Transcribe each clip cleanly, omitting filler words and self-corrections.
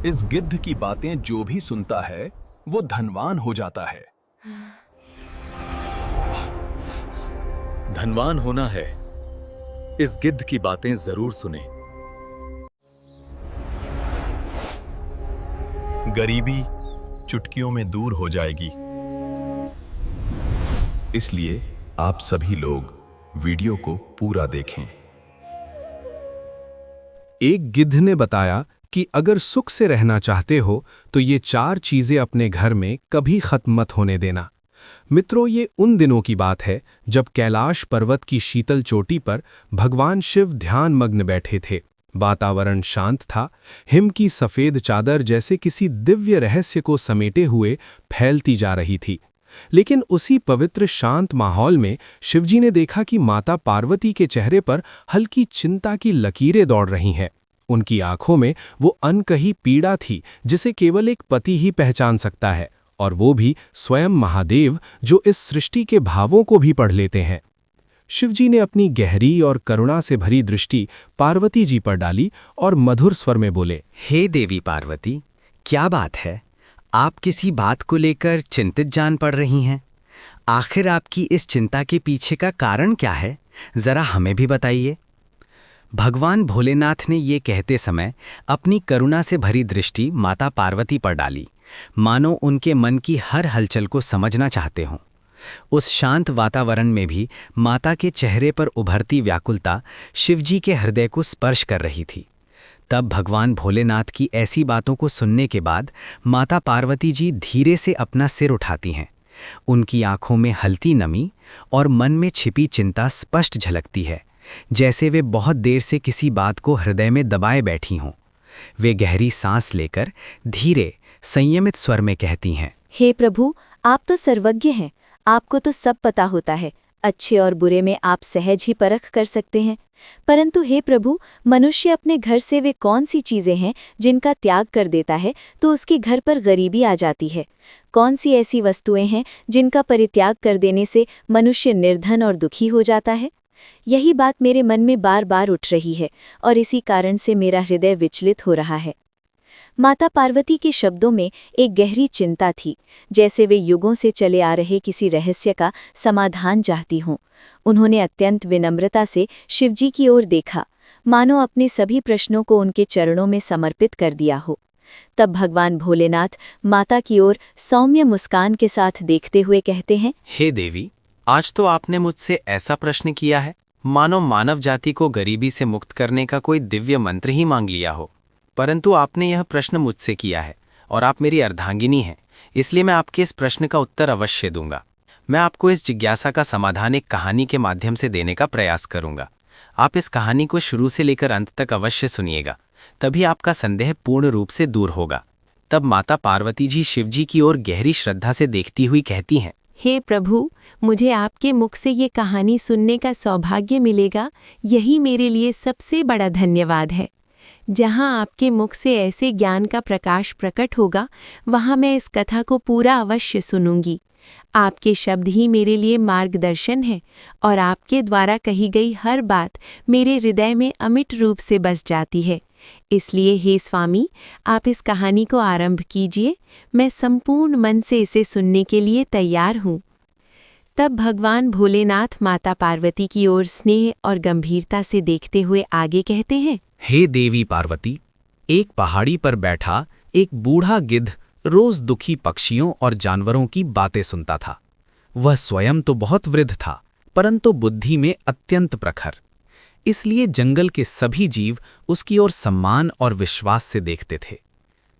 इस गिद्ध की बातें जो भी सुनता है वो धनवान हो जाता है। धनवान होना है, इस गिद्ध की बातें जरूर सुने। गरीबी चुटकियों में दूर हो जाएगी। इसलिए आप सभी लोग वीडियो को पूरा देखें। एक गिद्ध ने बताया कि अगर सुख से रहना चाहते हो तो ये 4 चीजें अपने घर में कभी खत्म मत होने देना। मित्रों, ये उन दिनों की बात है जब कैलाश पर्वत की शीतल चोटी पर भगवान शिव ध्यान मग्न बैठे थे। वातावरण शांत था, हिम की सफेद चादर जैसे किसी दिव्य रहस्य को समेटे हुए फैलती जा रही थी। लेकिन उसी पवित्र शांत माहौल में शिवजी ने देखा कि माता पार्वती के चेहरे पर हल्की चिंता की लकीरें दौड़ रही हैं। उनकी आंखों में वो अनकही पीड़ा थी जिसे केवल एक पति ही पहचान सकता है, और वो भी स्वयं महादेव जो इस सृष्टि के भावों को भी पढ़ लेते हैं। शिवजी ने अपनी गहरी और करुणा से भरी दृष्टि पार्वती जी पर डाली और मधुर स्वर में बोले, हे देवी पार्वती, क्या बात है? आप किसी बात को लेकर चिंतित जान पड़ रही हैं। आखिर आपकी इस चिंता के पीछे का कारण क्या है? जरा हमें भी बताइए। भगवान भोलेनाथ ने ये कहते समय अपनी करुणा से भरी दृष्टि माता पार्वती पर डाली, मानो उनके मन की हर हलचल को समझना चाहते हों। उस शांत वातावरण में भी माता के चेहरे पर उभरती व्याकुलता शिवजी के हृदय को स्पर्श कर रही थी। तब भगवान भोलेनाथ की ऐसी बातों को सुनने के बाद माता पार्वती जी धीरे से अपना सिर उठाती हैं। उनकी आंखों में हल्की नमी और मन में छिपी चिंता स्पष्ट झलकती है, जैसे वे बहुत देर से किसी बात को हृदय में दबाए बैठी हों। वे गहरी सांस लेकर धीरे संयमित स्वर में कहती हैं, हे प्रभु, आप तो सर्वज्ञ हैं, आपको तो सब पता होता है। अच्छे और बुरे में आप सहज ही परख कर सकते हैं। परंतु हे प्रभु, मनुष्य अपने घर से वे कौन सी चीजें हैं जिनका त्याग कर देता है तो उसके घर पर गरीबी आ जाती है? कौन सी ऐसी वस्तुएं हैं जिनका परित्याग कर देने से मनुष्य निर्धन और दुखी हो जाता है? यही बात मेरे मन में बार बार उठ रही है और इसी कारण से मेरा हृदय विचलित हो रहा है। माता पार्वती के शब्दों में एक गहरी चिंता थी, जैसे वे युगों से चले आ रहे किसी रहस्य का समाधान चाहती हों। उन्होंने अत्यंत विनम्रता से शिवजी की ओर देखा, मानो अपने सभी प्रश्नों को उनके चरणों में समर्पित कर दिया हो। तब भगवान भोलेनाथ माता की ओर सौम्य मुस्कान के साथ देखते हुए कहते हैं, हे देवी, आज तो आपने मुझसे ऐसा प्रश्न किया है मानो मानव जाति को गरीबी से मुक्त करने का कोई दिव्य मंत्र ही मांग लिया हो। परंतु आपने यह प्रश्न मुझसे किया है और आप मेरी अर्धांगिनी हैं, इसलिए मैं आपके इस प्रश्न का उत्तर अवश्य दूंगा। मैं आपको इस जिज्ञासा का समाधान एक कहानी के माध्यम से देने का प्रयास करूंगा। आप इस कहानी को शुरू से लेकर अंत तक अवश्य सुनिएगा, तभी आपका संदेह पूर्ण रूप से दूर होगा। तब माता पार्वती जी शिवजी की ओर गहरी श्रद्धा से देखती हुई कहती हैं, हे प्रभु, मुझे आपके मुख से ये कहानी सुनने का सौभाग्य मिलेगा, यही मेरे लिए सबसे बड़ा धन्यवाद है। जहाँ आपके मुख से ऐसे ज्ञान का प्रकाश प्रकट होगा, वहाँ मैं इस कथा को पूरा अवश्य सुनूंगी। आपके शब्द ही मेरे लिए मार्गदर्शन है और आपके द्वारा कही गई हर बात मेरे हृदय में अमिट रूप से बस जाती है। इसलिए हे स्वामी, आप इस कहानी को आरंभ कीजिए, मैं संपूर्ण मन से इसे सुनने के लिए तैयार हूँ। तब भगवान भोलेनाथ माता पार्वती की ओर स्नेह और गंभीरता से देखते हुए आगे कहते हैं, हे देवी पार्वती, एक पहाड़ी पर बैठा एक बूढ़ा गिद्ध रोज दुखी पक्षियों और जानवरों की बातें सुनता था। वह स्वयं तो बहुत वृद्ध था, परंतु बुद्धि में अत्यंत प्रखर। इसलिए जंगल के सभी जीव उसकी ओर सम्मान और विश्वास से देखते थे।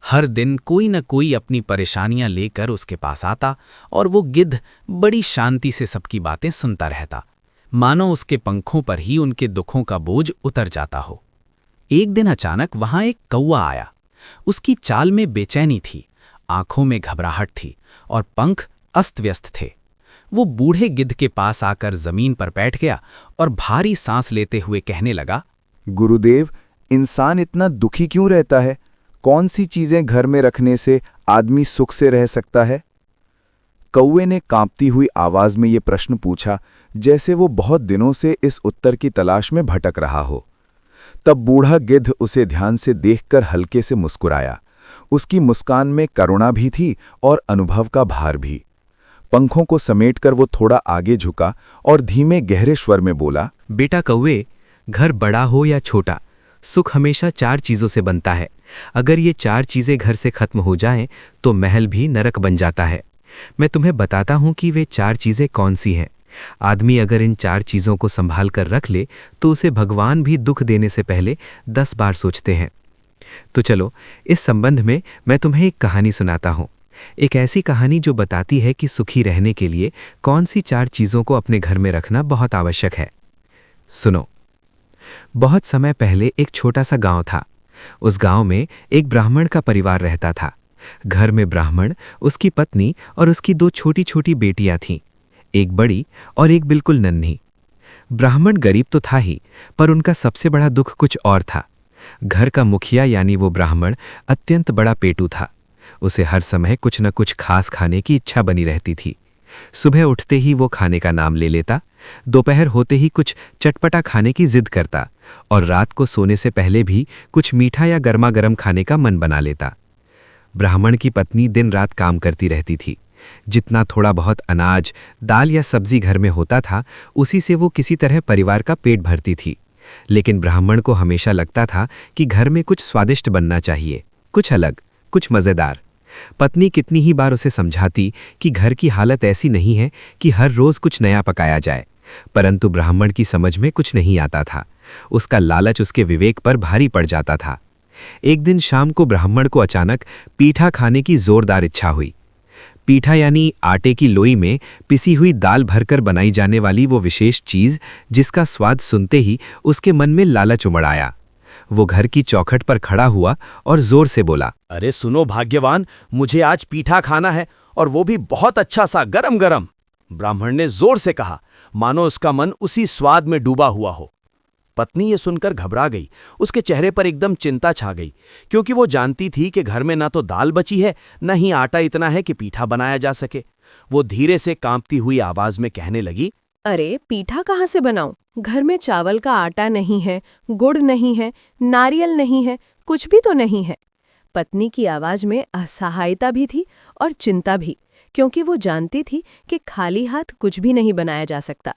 हर दिन कोई न कोई अपनी परेशानियां लेकर उसके पास आता और वो गिद्ध बड़ी शांति से सबकी बातें सुनता रहता, मानो उसके पंखों पर ही उनके दुखों का बोझ उतर जाता हो। एक दिन अचानक वहां एक कौवा आया। उसकी चाल में बेचैनी थी, आंखों में घबराहट थी और पंख अस्त व्यस्त थे। वो बूढ़े गिद्ध के पास आकर जमीन पर बैठ गया और भारी सांस लेते हुए कहने लगा, गुरुदेव, इंसान इतना दुखी क्यों रहता है? कौन सी चीजें घर में रखने से आदमी सुख से रह सकता है? कौवे ने कांपती हुई आवाज में ये प्रश्न पूछा, जैसे वो बहुत दिनों से इस उत्तर की तलाश में भटक रहा हो। तब बूढ़ा गिद्ध उसे ध्यान से देखकर हल्के से मुस्कुराया। उसकी मुस्कान में करुणा भी थी और अनुभव का भार भी। पंखों को समेटकर वो थोड़ा आगे झुका और धीमे गहरे स्वर में बोला, बेटा कौवे, घर बड़ा हो या छोटा, सुख हमेशा 4 चीज़ों से बनता है। अगर ये 4 चीज़ें घर से खत्म हो जाएं तो महल भी नरक बन जाता है। मैं तुम्हें बताता हूं कि वे 4 चीज़ें कौन सी हैं। आदमी अगर इन 4 चीज़ों को संभाल कर रख ले तो उसे भगवान भी दुख देने से पहले 10 बार सोचते हैं। तो चलो, इस संबंध में मैं तुम्हें एक कहानी सुनाता हूं। एक ऐसी कहानी जो बताती है कि सुखी रहने के लिए कौन सी 4 चीज़ों को अपने घर में रखना बहुत आवश्यक है। सुनो। बहुत समय पहले एक छोटा सा गांव था। उस गांव में एक ब्राह्मण का परिवार रहता था। घर में ब्राह्मण, उसकी पत्नी और उसकी 2 छोटी-छोटी बेटियां थीं, एक बड़ी और एक बिल्कुल नन्ही। ब्राह्मण गरीब तो था ही, पर उनका सबसे बड़ा दुख कुछ और था। घर का मुखिया यानी वो ब्राह्मण अत्यंत बड़ा पेटू था। उसे हर समय कुछ न कुछ खास खाने की इच्छा बनी रहती थी। सुबह उठते ही वो खाने का नाम ले लेता, दोपहर होते ही कुछ चटपटा खाने की जिद करता और रात को सोने से पहले भी कुछ मीठा या गर्मा गर्म खाने का मन बना लेता। ब्राह्मण की पत्नी दिन रात काम करती रहती थी। जितना थोड़ा बहुत अनाज, दाल या सब्जी घर में होता था, उसी से वो किसी तरह परिवार का पेट भरती थी। लेकिन ब्राह्मण को हमेशा लगता था कि घर में कुछ स्वादिष्ट बनना चाहिए, कुछ अलग, कुछ मज़ेदार। पत्नी कितनी ही बार उसे समझाती कि घर की हालत ऐसी नहीं है कि हर रोज कुछ नया पकाया जाए, परंतु ब्राह्मण की समझ में कुछ नहीं आता था। उसका लालच उसके विवेक पर भारी पड़ जाता था। एक दिन शाम को ब्राह्मण को अचानक पीठा खाने की जोरदार इच्छा हुई। पीठा यानी आटे की लोई में पिसी हुई दाल भरकर बनाई जाने वाली वो विशेष चीज़ जिसका स्वाद सुनते ही उसके मन में लालच उमड़ आया। वो घर की चौखट पर खड़ा हुआ और जोर से बोला, अरे सुनो भाग्यवान, मुझे आज पीठा खाना है और वो भी बहुत अच्छा सा गरम गरम। ब्राह्मण ने जोर से कहा, मानो उसका मन उसी स्वाद में डूबा हुआ हो। पत्नी ये सुनकर घबरा गई। उसके चेहरे पर एकदम चिंता छा गई, क्योंकि वो जानती थी कि घर में ना तो दाल बची है, न ही आटा इतना है कि पीठा बनाया जा सके। वो धीरे से कांपती हुई आवाज में कहने लगी, अरे पीठा कहाँ से बनाऊं? घर में चावल का आटा नहीं है, गुड़ नहीं है, नारियल नहीं है, कुछ भी तो नहीं है। पत्नी की आवाज में असहायता भी थी और चिंता भी, क्योंकि वो जानती थी कि खाली हाथ कुछ भी नहीं बनाया जा सकता।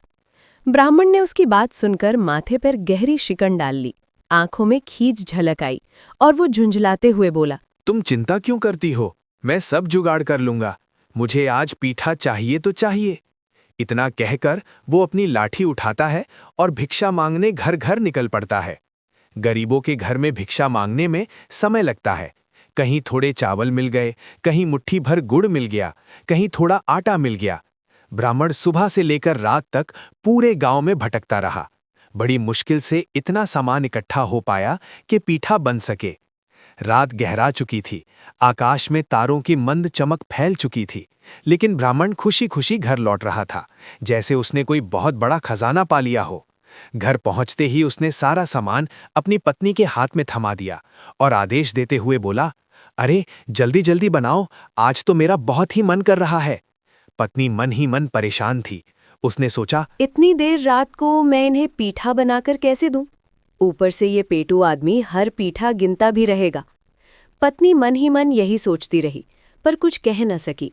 ब्राह्मण ने उसकी बात सुनकर माथे पर गहरी शिकन डाल ली, आंखों में खींच झलक आई और वो झुंझलाते हुए बोला, तुम चिंता क्यों करती हो? मैं सब जुगाड़ कर लूंगा। मुझे आज पीठा चाहिए तो चाहिए। इतना कहकर वो अपनी लाठी उठाता है और भिक्षा मांगने घर घर निकल पड़ता है। गरीबों के घर में भिक्षा मांगने में समय लगता है। कहीं थोड़े चावल मिल गए, कहीं मुट्ठी भर गुड़ मिल गया, कहीं थोड़ा आटा मिल गया। ब्राह्मण सुबह से लेकर रात तक पूरे गांव में भटकता रहा। बड़ी मुश्किल से इतना सामान इकट्ठा हो पाया कि पीठा बन सके। रात गहरा चुकी थी, आकाश में तारों की मंद चमक फैल चुकी थी, लेकिन ब्राह्मण खुशी खुशी घर लौट रहा था, जैसे उसने कोई बहुत बड़ा खजाना पा लिया हो। घर पहुंचते ही उसने सारा सामान अपनी पत्नी के हाथ में थमा दिया और आदेश देते हुए बोला, अरे जल्दी जल्दी बनाओ, आज तो मेरा बहुत ही मन कर रहा है। पत्नी मन ही मन परेशान थी। उसने सोचा, इतनी देर रात को मैं इन्हें पीठा बनाकर कैसे दूं? ऊपर से ये पेटू आदमी हर पीठा गिनता भी रहेगा। पत्नी मन ही मन यही सोचती रही, पर कुछ कह न सकी।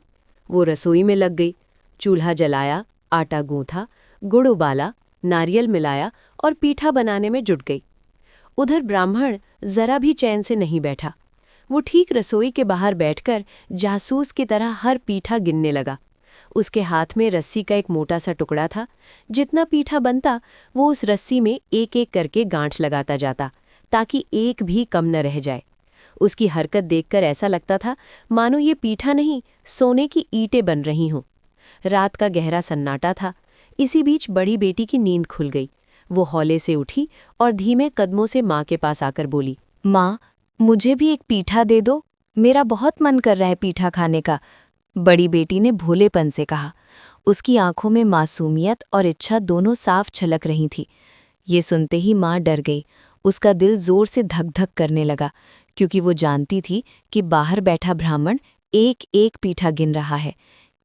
वो रसोई में लग गई, चूल्हा जलाया, आटा गूंथा, गुड़ उबाला, नारियल मिलाया और पीठा बनाने में जुट गई। उधर ब्राह्मण जरा भी चैन से नहीं बैठा। वो ठीक रसोई के बाहर बैठकर जासूस की तरह हर पीठा गिनने लगा। उसके हाथ में रस्सी का एक मोटा सा टुकड़ा था। जितना पीठा बनता वो उस रस्सी में एक एक करके गांठ लगाता जाता, ताकि एक भी कम न रह जाए। उसकी हरकत देखकर ऐसा लगता था मानो ये पीठा नहीं, सोने की ईंटें बन रही हों। रात का गहरा सन्नाटा था। इसी बीच बड़ी बेटी की नींद खुल गई। वो हौले से उठी और धीमे कदमों से माँ के पास आकर बोली, माँ, मुझे भी एक पीठा दे दो, मेरा बहुत मन कर रहा है पीठा खाने का। बड़ी बेटी ने भोलेपन से कहा। उसकी आंखों में मासूमियत और इच्छा दोनों साफ छलक रही थी। ये सुनते ही माँ डर गई। उसका दिल जोर से धक धक करने लगा, क्योंकि वो जानती थी कि बाहर बैठा ब्राह्मण एक एक पीठा गिन रहा है।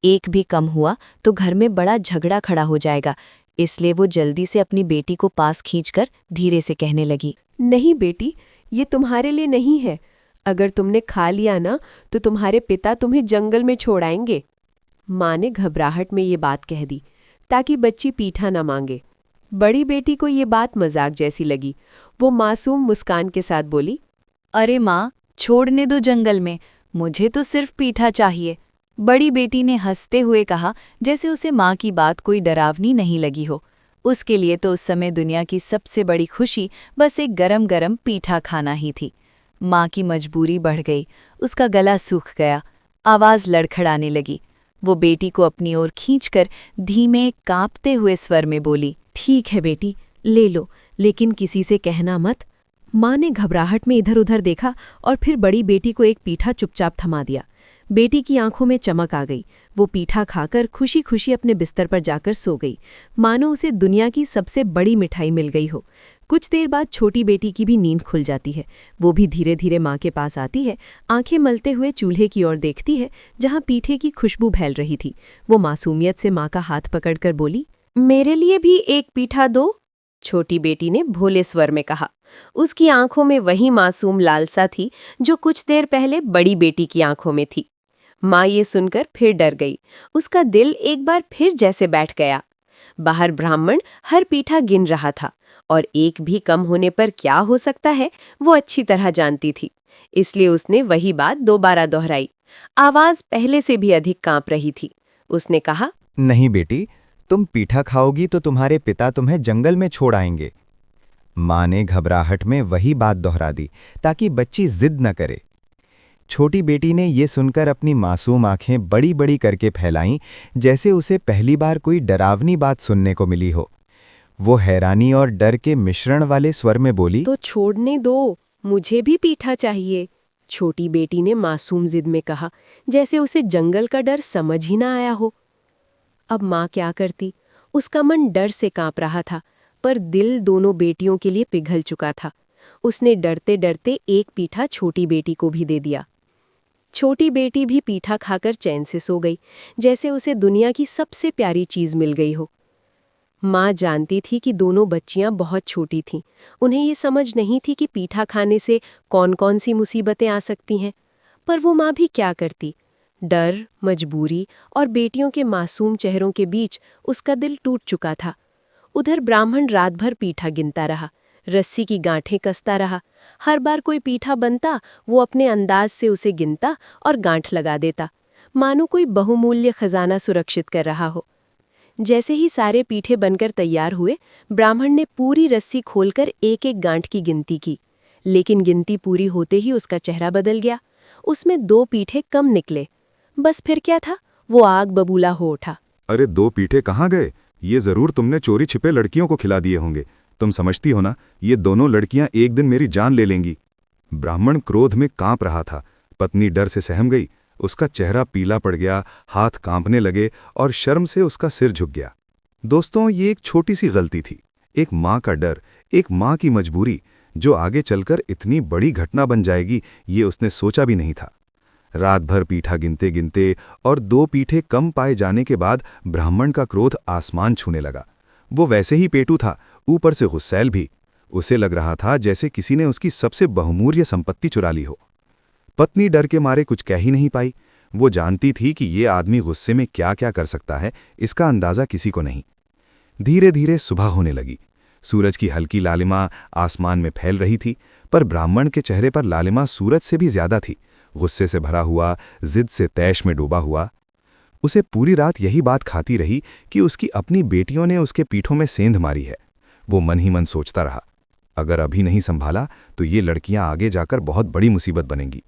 एक भी कम हुआ तो घर में बड़ा झगड़ा खड़ा हो जाएगा। इसलिए वो जल्दी से अपनी बेटी को पास खींचकर धीरे से कहने लगी, नहीं बेटी, ये तुम्हारे लिए नहीं है। अगर तुमने खा लिया ना तो तुम्हारे पिता तुम्हें जंगल में छोड़ आएंगे। माँ ने घबराहट में ये बात कह दी ताकि बच्ची पीठा न मांगे। बड़ी बेटी को ये बात मजाक जैसी लगी। वो मासूम मुस्कान के साथ बोली, अरे माँ, छोड़ने दो जंगल में, मुझे तो सिर्फ पीठा चाहिए। बड़ी बेटी ने हंसते हुए कहा, जैसे उसे माँ की बात कोई डरावनी नहीं लगी हो। उसके लिए तो उस समय दुनिया की सबसे बड़ी खुशी बस एक गरम गरम पीठा खाना ही थी। माँ की मजबूरी बढ़ गई, उसका गला सूख गया, आवाज़ लड़खड़ाने लगी। वो बेटी को अपनी ओर खींचकर धीमे कांपते हुए स्वर में बोली, ठीक है बेटी, ले लो, लेकिन किसी से कहना मत। माँ ने घबराहट में इधर उधर देखा और फिर बड़ी बेटी को एक पीठा चुपचाप थमा दिया। बेटी की आंखों में चमक आ गई। वो पीठा खाकर खुशी खुशी अपने बिस्तर पर जाकर सो गई, मानो उसे दुनिया की सबसे बड़ी मिठाई मिल गई हो। कुछ देर बाद छोटी बेटी की भी नींद खुल जाती है। वो भी धीरे धीरे माँ के पास आती है, आंखें मलते हुए चूल्हे की ओर देखती है जहाँ पीठे की खुशबू फैल रही थी। वो मासूमियत से माँ का हाथ पकड़कर बोली, मेरे लिए भी एक पीठा दो। छोटी बेटी ने भोले स्वर में कहा। उसकी आंखों में वही मासूम लालसा थी जो कुछ देर पहले बड़ी बेटी की आंखों में थी। माँ ये सुनकर फिर डर गई। उसका दिल एक बार फिर जैसे बैठ गया। बाहर ब्राह्मण हर पीठा गिन रहा था और एक भी कम होने पर क्या हो सकता है वो अच्छी तरह जानती थी। इसलिए उसने वही बात दोबारा दोहराई। आवाज पहले से भी अधिक कांप रही थी। उसने कहा, नहीं बेटी, तुम पीठा खाओगी तो तुम्हारे पिता तुम्हें जंगल में छोड़ आएंगे। माँ ने घबराहट में वही बात दोहरा दी ताकि बच्ची जिद न करे। छोटी बेटी ने ये सुनकर अपनी मासूम आंखें बड़ी बड़ी करके फैलाईं, जैसे उसे पहली बार कोई डरावनी बात सुनने को मिली हो। वो हैरानी और डर के मिश्रण वाले स्वर में बोली, तो छोड़ने दो, मुझे भी पीठा चाहिए। छोटी बेटी ने मासूम जिद में कहा, जैसे उसे जंगल का डर समझ ही ना आया हो। अब माँ क्या करती? उसका मन डर से कांप रहा था, पर दिल दोनों बेटियों के लिए पिघल चुका था। उसने डरते डरते एक पीठा छोटी बेटी को भी दे दिया। छोटी बेटी भी पीठा खाकर चैन से सो गई, जैसे उसे दुनिया की सबसे प्यारी चीज मिल गई हो। माँ जानती थी कि दोनों बच्चियां बहुत छोटी थीं। उन्हें ये समझ नहीं थी कि पीठा खाने से कौन कौन सी मुसीबतें आ सकती हैं, पर वो माँ भी क्या करती। डर, मजबूरी और बेटियों के मासूम चेहरों के बीच उसका दिल टूट चुका था। उधर ब्राह्मण रात भर पीठा गिनता रहा, रस्सी की गांठें कसता रहा। हर बार कोई पीठा बनता, वो अपने अंदाज से उसे गिनता और गांठ लगा देता, मानो कोई बहुमूल्य खजाना सुरक्षित कर रहा हो। जैसे ही सारे पीठे बनकर तैयार हुए, ब्राह्मण ने पूरी रस्सी खोलकर एक एक गांठ की गिनती की। लेकिन गिनती पूरी होते ही उसका चेहरा बदल गया। उसमें 2 पीठे कम निकले। बस फिर क्या था, वो आग बबूला हो उठा। अरे 2 पीठे कहाँ गए? ये जरूर तुमने चोरी छिपे लड़कियों को खिला दिए होंगे। तुम समझती हो ना, ये दोनों लड़कियां एक दिन मेरी जान ले लेंगी। ब्राह्मण क्रोध में कांप रहा था। पत्नी डर से सहम गई। उसका चेहरा पीला पड़ गया, हाथ कांपने लगे और शर्म से उसका सिर झुक गया। दोस्तों, ये एक छोटी सी गलती थी, एक माँ का डर, एक माँ की मजबूरी, जो आगे चलकर इतनी बड़ी घटना बन जाएगी ये उसने सोचा भी नहीं था। रात भर पीठा गिनते गिनते और 2 पीठे कम पाए जाने के बाद ब्राह्मण का क्रोध आसमान छूने लगा। वो वैसे ही पेटू था, ऊपर से गुस्सैल भी। उसे लग रहा था जैसे किसी ने उसकी सबसे बहुमूल्य संपत्ति चुरा ली हो। पत्नी डर के मारे कुछ कह ही नहीं पाई। वो जानती थी कि ये आदमी गुस्से में क्या क्या कर सकता है, इसका अंदाजा किसी को नहीं। धीरे धीरे सुबह होने लगी। सूरज की हल्की लालिमा आसमान में फैल रही थी, पर ब्राह्मण के चेहरे पर लालिमा सूरज से भी ज्यादा थी, गुस्से से भरा हुआ, जिद से तैश में डूबा हुआ। उसे पूरी रात यही बात खाती रही कि उसकी अपनी बेटियों ने उसके पीठों में सेंध मारी है। वो मन ही मन सोचता रहा, अगर अभी नहीं संभाला तो ये लड़कियां आगे जाकर बहुत बड़ी मुसीबत बनेंगी।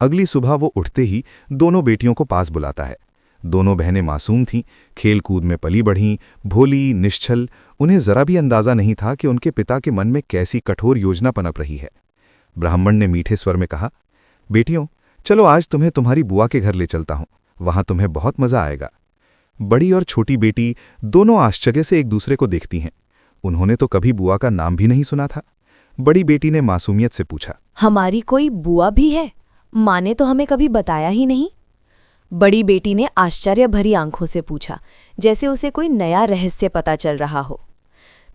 अगली सुबह वो उठते ही दोनों बेटियों को पास बुलाता है। दोनों बहनें मासूम थीं, खेल कूद में पली बढ़ीं, भोली, निश्चल। उन्हें जरा भी अंदाजा नहीं था कि उनके पिता के मन में कैसी कठोर योजना पनप रही है। ब्राह्मण ने मीठे स्वर में कहा, बेटियों, चलो आज तुम्हें तुम्हारी बुआ के घर ले चलता हूं, वहां तुम्हें बहुत मजा आएगा। बड़ी और छोटी बेटी दोनों आश्चर्य से एक दूसरे को देखती हैं। उन्होंने तो कभी बुआ का नाम भी नहीं सुना था। बड़ी बेटी ने मासूमियत से पूछा, हमारी कोई बुआ भी है? माँ ने तो हमें कभी बताया ही नहीं। बड़ी बेटी ने आश्चर्य भरी आंखों से पूछा, जैसे उसे कोई नया रहस्य पता चल रहा हो।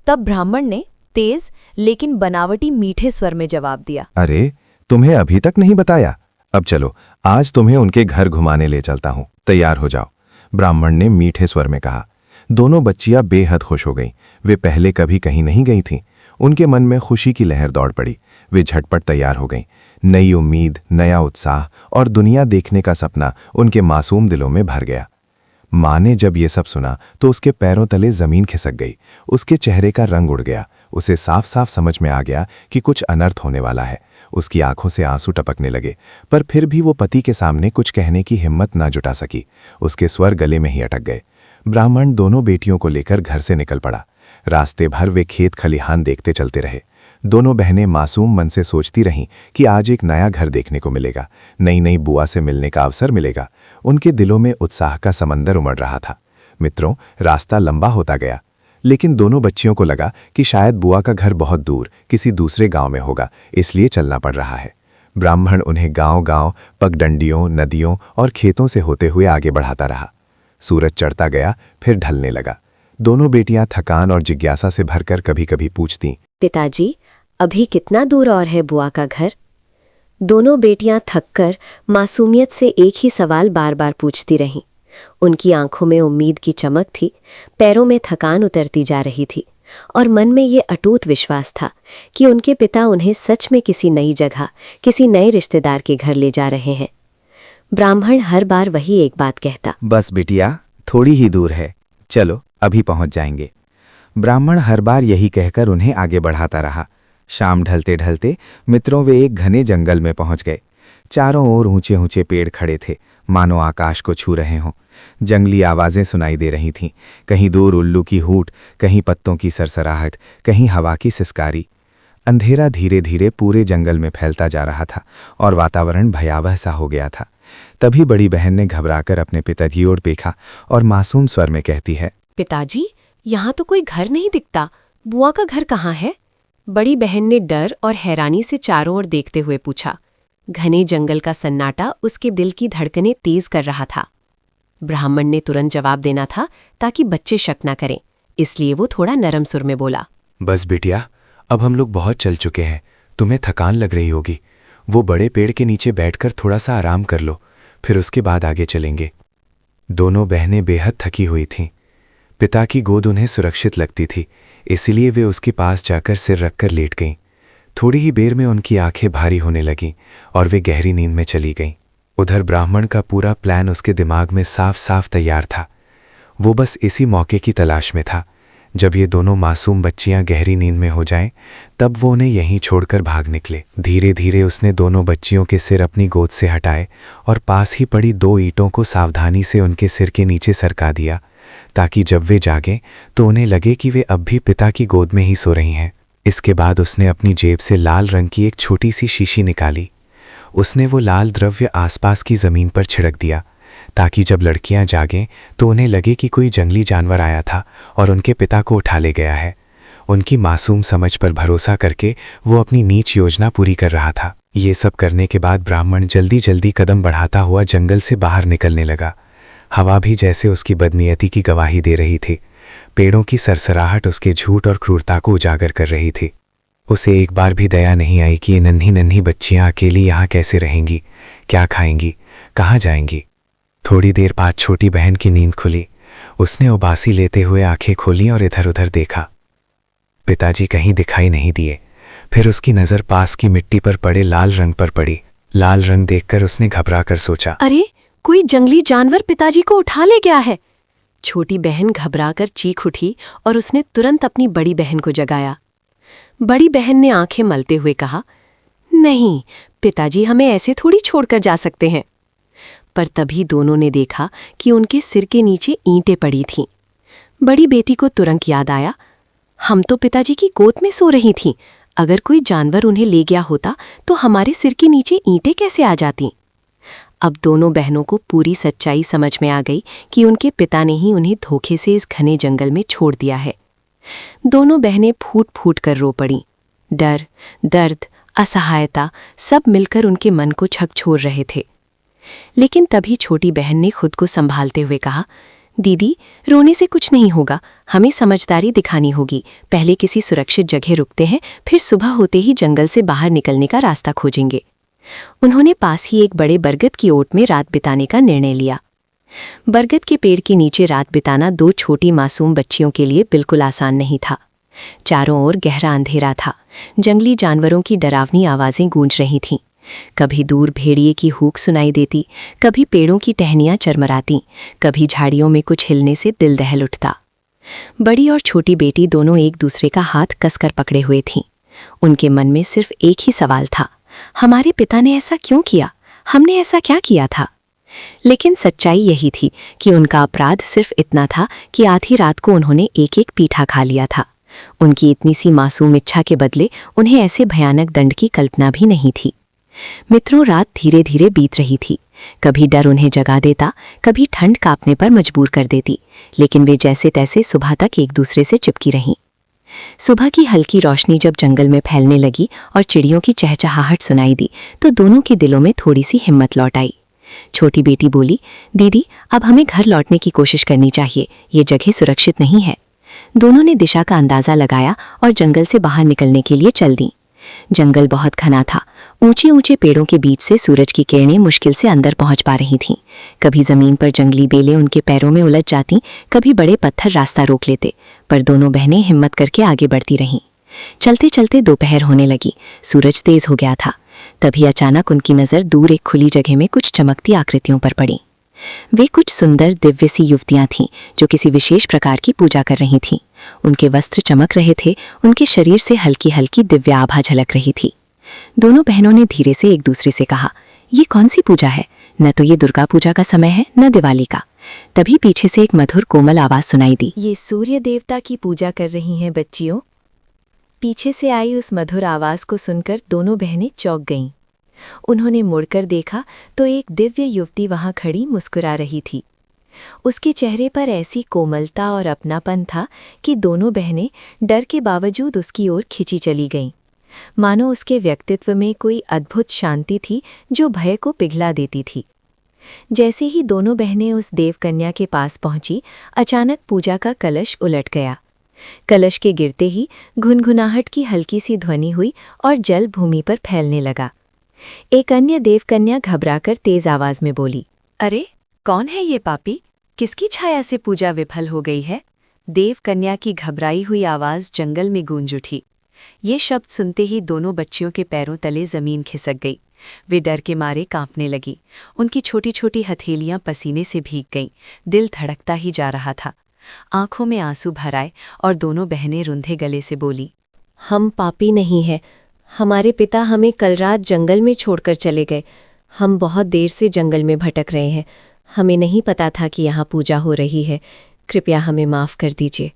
तब ब्राह्मण ने तेज लेकिन बनावटी मीठे स्वर में जवाब दिया, अरे तुम्हें अभी तक नहीं बताया? अब चलो, आज तुम्हें उनके घर घुमाने ले चलता हूं, तैयार हो जाओ, ब्राह्मण ने मीठे स्वर में कहा। दोनों बच्चियां बेहद खुश हो गईं। वे पहले कभी कहीं नहीं गई थीं। उनके मन में खुशी की लहर दौड़ पड़ी। वे झटपट तैयार हो गईं। नई उम्मीद, नया उत्साह और दुनिया देखने का सपना उनके मासूम दिलों में भर गया। माँ ने जब ये सब सुना तो उसके पैरों तले जमीन खिसक गई। उसके चेहरे का रंग उड़ गया। उसे साफ साफ समझ में आ गया कि कुछ अनर्थ होने वाला है। उसकी आंखों से आंसू टपकने लगे, पर फिर भी वो पति के सामने कुछ कहने की हिम्मत ना जुटा सकी। उसके स्वर गले में ही अटक गए। ब्राह्मण दोनों बेटियों को लेकर घर से निकल पड़ा। रास्ते भर वे खेत खलिहान देखते चलते रहे। दोनों बहनें मासूम मन से सोचती रहीं कि आज एक नया घर देखने को मिलेगा, नई नई बुआ से मिलने का अवसर मिलेगा। उनके दिलों में उत्साह का समंदर उमड़ रहा था। मित्रों, रास्ता लंबा होता गया, लेकिन दोनों बच्चियों को लगा कि शायद बुआ का घर बहुत दूर किसी दूसरे गांव में होगा, इसलिए चलना पड़ रहा है। ब्राह्मण उन्हें गांव-गांव, पगडंडियों, नदियों और खेतों से होते हुए आगे बढ़ाता रहा। सूरज चढ़ता गया, फिर ढलने लगा। दोनों बेटियां थकान और जिज्ञासा से भरकर कभी-कभी पूछतीं, पिताजी, अभी कितना दूर और है बुआ का घर? दोनों बेटियां थककर मासूमियत से एक ही सवाल बार बार पूछती रहीं। उनकी आंखों में उम्मीद की चमक थी, पैरों में थकान उतरती जा रही थी और मन में ये अटूट विश्वास था कि उनके पिता उन्हें सच में किसी नई जगह, किसी नए रिश्तेदार के घर ले जा रहे हैं। ब्राह्मण हर बार वही एक बात कहता, बस बिटिया, थोड़ी ही दूर है, चलो अभी पहुंच जाएंगे। ब्राह्मण हर बार यही कहकर उन्हें आगे बढ़ाता रहा। शाम ढलते ढलते मित्रों वे एक घने जंगल में पहुंच गए। चारों ओर ऊंचे ऊंचे पेड़ खड़े थे, मानो आकाश को छू रहे हों। जंगली आवाजें सुनाई दे रही थीं, कहीं दूर उल्लू की हूट, कहीं पत्तों की सरसराहट, कहीं हवा की सिसकारी। अंधेरा धीरे धीरे पूरे जंगल में फैलता जा रहा था और वातावरण भयावह सा हो गया था। तभी बड़ी बहन ने घबराकर अपने पिता की ओर देखा और मासूम स्वर में कहती है, पिताजी, यहाँ तो कोई घर नहीं दिखता, बुआ का घर कहाँ है? बड़ी बहन ने डर और हैरानी से चारों ओर देखते हुए पूछा। घने जंगल का सन्नाटा उसके दिल की धड़कनें तेज कर रहा था। ब्राह्मण ने तुरंत जवाब देना था ताकि बच्चे शक न करें, इसलिए वो थोड़ा नरम सुर में बोला, बस बिटिया, अब हम लोग बहुत चल चुके हैं, तुम्हें थकान लग रही होगी। वो बड़े पेड़ के नीचे बैठकर थोड़ा सा आराम कर लो, फिर उसके बाद आगे चलेंगे। दोनों बहनें बेहद थकी हुई थीं। पिता की गोद उन्हें सुरक्षित लगती थी, इसलिए वे उसके पास जाकर सिर रखकर लेट गईं। थोड़ी ही देर में उनकी आंखें भारी होने लगीं और वे गहरी नींद में चली गईं। उधर ब्राह्मण का पूरा प्लान उसके दिमाग में साफ साफ तैयार था। वो बस इसी मौके की तलाश में था। जब ये दोनों मासूम बच्चियां गहरी नींद में हो जाएं, तब वो उन्हें यहीं छोड़कर भाग निकले। धीरे धीरे उसने दोनों बच्चियों के सिर अपनी गोद से हटाए और पास ही पड़ी 2 ईंटों को सावधानी से उनके सिर के नीचे सरका दिया, ताकि जब वे जागें तो उन्हें लगे कि वे अब भी पिता की गोद में ही सो रही हैं। इसके बाद उसने अपनी जेब से लाल रंग की एक छोटी सी शीशी निकाली। उसने वो लाल द्रव्य आसपास की जमीन पर छिड़क दिया, ताकि जब लड़कियां जागें तो उन्हें लगे कि कोई जंगली जानवर आया था और उनके पिता को उठा ले गया है। उनकी मासूम समझ पर भरोसा करके वो अपनी नीच योजना पूरी कर रहा था। ये सब करने के बाद ब्राह्मण जल्दी जल्दी कदम बढ़ाता हुआ जंगल से बाहर निकलने लगा। हवा भी जैसे उसकी बदनीयती की गवाही दे रही थी। पेड़ों की सरसराहट उसके झूठ और क्रूरता को उजागर कर रही थी। उसे एक बार भी दया नहीं आई कि ये नन्ही नन्ही बच्चियां अकेली यहाँ कैसे रहेंगी, क्या खाएंगी, कहाँ जाएंगी। थोड़ी देर बाद छोटी बहन की नींद खुली। उसने उबासी लेते हुए आंखें खोलीं और इधर उधर देखा। पिताजी कहीं दिखाई नहीं दिए। फिर उसकी नज़र पास की मिट्टी पर पड़े लाल रंग पर पड़ी। लाल रंग देखकर उसने घबराकर सोचा, अरे, कोई जंगली जानवर पिताजी को उठा ले गया है। छोटी बहन घबराकर चीख उठी और उसने तुरंत अपनी बड़ी बहन को जगाया। बड़ी बहन ने आंखें मलते हुए कहा, नहीं, पिताजी हमें ऐसे थोड़ी छोड़कर जा सकते हैं। पर तभी दोनों ने देखा कि उनके सिर के नीचे ईंटें पड़ी थीं। बड़ी बेटी को तुरंत याद आया, हम तो पिताजी की गोद में सो रही थीं। अगर कोई जानवर उन्हें ले गया होता तो हमारे सिर के नीचे ईंटें कैसे आ जातीं? अब दोनों बहनों को पूरी सच्चाई समझ में आ गई कि उनके पिता ने ही उन्हें धोखे से इस घने जंगल में छोड़ दिया है। दोनों बहनें फूट फूट कर रो पड़ीं। डर, दर्द, असहायता सब मिलकर उनके मन को झकझोर रहे थे। लेकिन तभी छोटी बहन ने खुद को संभालते हुए कहा, दीदी, रोने से कुछ नहीं होगा, हमें समझदारी दिखानी होगी। पहले किसी सुरक्षित जगह रुकते हैं, फिर सुबह होते ही जंगल से बाहर निकलने का रास्ता खोजेंगे। उन्होंने पास ही एक बड़े बरगद की ओट में रात बिताने का निर्णय लिया। बरगद के पेड़ के नीचे रात बिताना 2 छोटी मासूम बच्चियों के लिए बिल्कुल आसान नहीं था। चारों ओर गहरा अंधेरा था। जंगली जानवरों की डरावनी आवाज़ें गूंज रही थीं। कभी दूर भेड़िए की हूक सुनाई देती, कभी पेड़ों की टहनियाँ चरमराती, कभी झाड़ियों में कुछ हिलने से दिल दहल उठता। बड़ी और छोटी बेटी दोनों एक दूसरे का हाथ कसकर पकड़े हुए थीं। उनके मन में सिर्फ एक ही सवाल था, हमारे पिता ने ऐसा क्यों किया? हमने ऐसा क्या किया था? लेकिन सच्चाई यही थी कि उनका अपराध सिर्फ इतना था कि आधी रात को उन्होंने एक एक पीठा खा लिया था। उनकी इतनी सी मासूम इच्छा के बदले उन्हें ऐसे भयानक दंड की कल्पना भी नहीं थी। मित्रों, रात धीरे धीरे बीत रही थी। कभी डर उन्हें जगा देता, कभी ठंड कांपने पर मजबूर कर देती, लेकिन वे जैसे तैसे सुबह तक एक दूसरे से चिपकी रहीं। सुबह की हल्की रोशनी जब जंगल में फैलने लगी और चिड़ियों की चहचहाहट सुनाई दी, तो दोनों के दिलों में थोड़ी सी हिम्मत लौट आई। छोटी बेटी बोली, दीदी, अब हमें घर लौटने की कोशिश करनी चाहिए, ये जगह सुरक्षित नहीं है। दोनों ने दिशा का अंदाजा लगाया और जंगल से बाहर निकलने के लिए चल दी। जंगल बहुत घना था। ऊंचे ऊंचे पेड़ों के बीच से सूरज की किरणें मुश्किल से अंदर पहुंच पा रही थीं। कभी जमीन पर जंगली बेलें उनके पैरों में उलझ जातीं, कभी बड़े पत्थर रास्ता रोक लेते, पर दोनों बहनें हिम्मत करके आगे बढ़ती रहीं। चलते चलते दोपहर होने लगी, सूरज तेज हो गया था। तभी अचानक उनकी नज़र दूर एक खुली जगह में कुछ चमकती आकृतियों पर पड़ी। वे कुछ सुंदर दिव्य सी युवतियां थीं जो किसी विशेष प्रकार की पूजा कर रही थीं। उनके वस्त्र चमक रहे थे, उनके शरीर से हल्की हल्की दिव्य आभा झलक रही थी। दोनों बहनों ने धीरे से एक दूसरे से कहा, ये कौन सी पूजा है? न तो ये दुर्गा पूजा का समय है, न दिवाली का। तभी पीछे से एक मधुर कोमल आवाज सुनाई दी, ये सूर्य देवता की पूजा कर रही हैं बच्चियों। पीछे से आई उस मधुर आवाज को सुनकर दोनों बहनें चौंक गईं। उन्होंने मुड़कर देखा तो एक दिव्य युवती वहां खड़ी मुस्कुरा रही थी। उसके चेहरे पर ऐसी कोमलता और अपनापन था कि दोनों बहनें डर के बावजूद उसकी ओर खिंची चली गईं। मानो उसके व्यक्तित्व में कोई अद्भुत शांति थी जो भय को पिघला देती थी। जैसे ही दोनों बहनें उस देवकन्या के पास पहुंची, अचानक पूजा का कलश उलट गया। कलश के गिरते ही घुनघुनाहट की हल्की सी ध्वनि हुई और जल भूमि पर फैलने लगा। एक अन्य देवकन्या घबराकर तेज आवाज में बोली, अरे कौन है ये पापी? किसकी छाया से पूजा विफल हो गई है? देवकन्या की घबराई हुई आवाज जंगल में गूंज उठी। ये शब्द सुनते ही दोनों बच्चियों के पैरों तले जमीन खिसक गई। वे डर के मारे कांपने लगी। उनकी छोटी छोटी हथेलियां पसीने से भीग गईं। दिल धड़कता ही जा रहा था। आंखों में आंसू भर आए और दोनों बहनें रुंधे गले से बोली, हम पापी नहीं हैं। हमारे पिता हमें कल रात जंगल में छोड़कर चले गए। हम बहुत देर से जंगल में भटक रहे हैं। हमें नहीं पता था कि यहाँ पूजा हो रही है। कृपया हमें माफ़ कर दीजिए।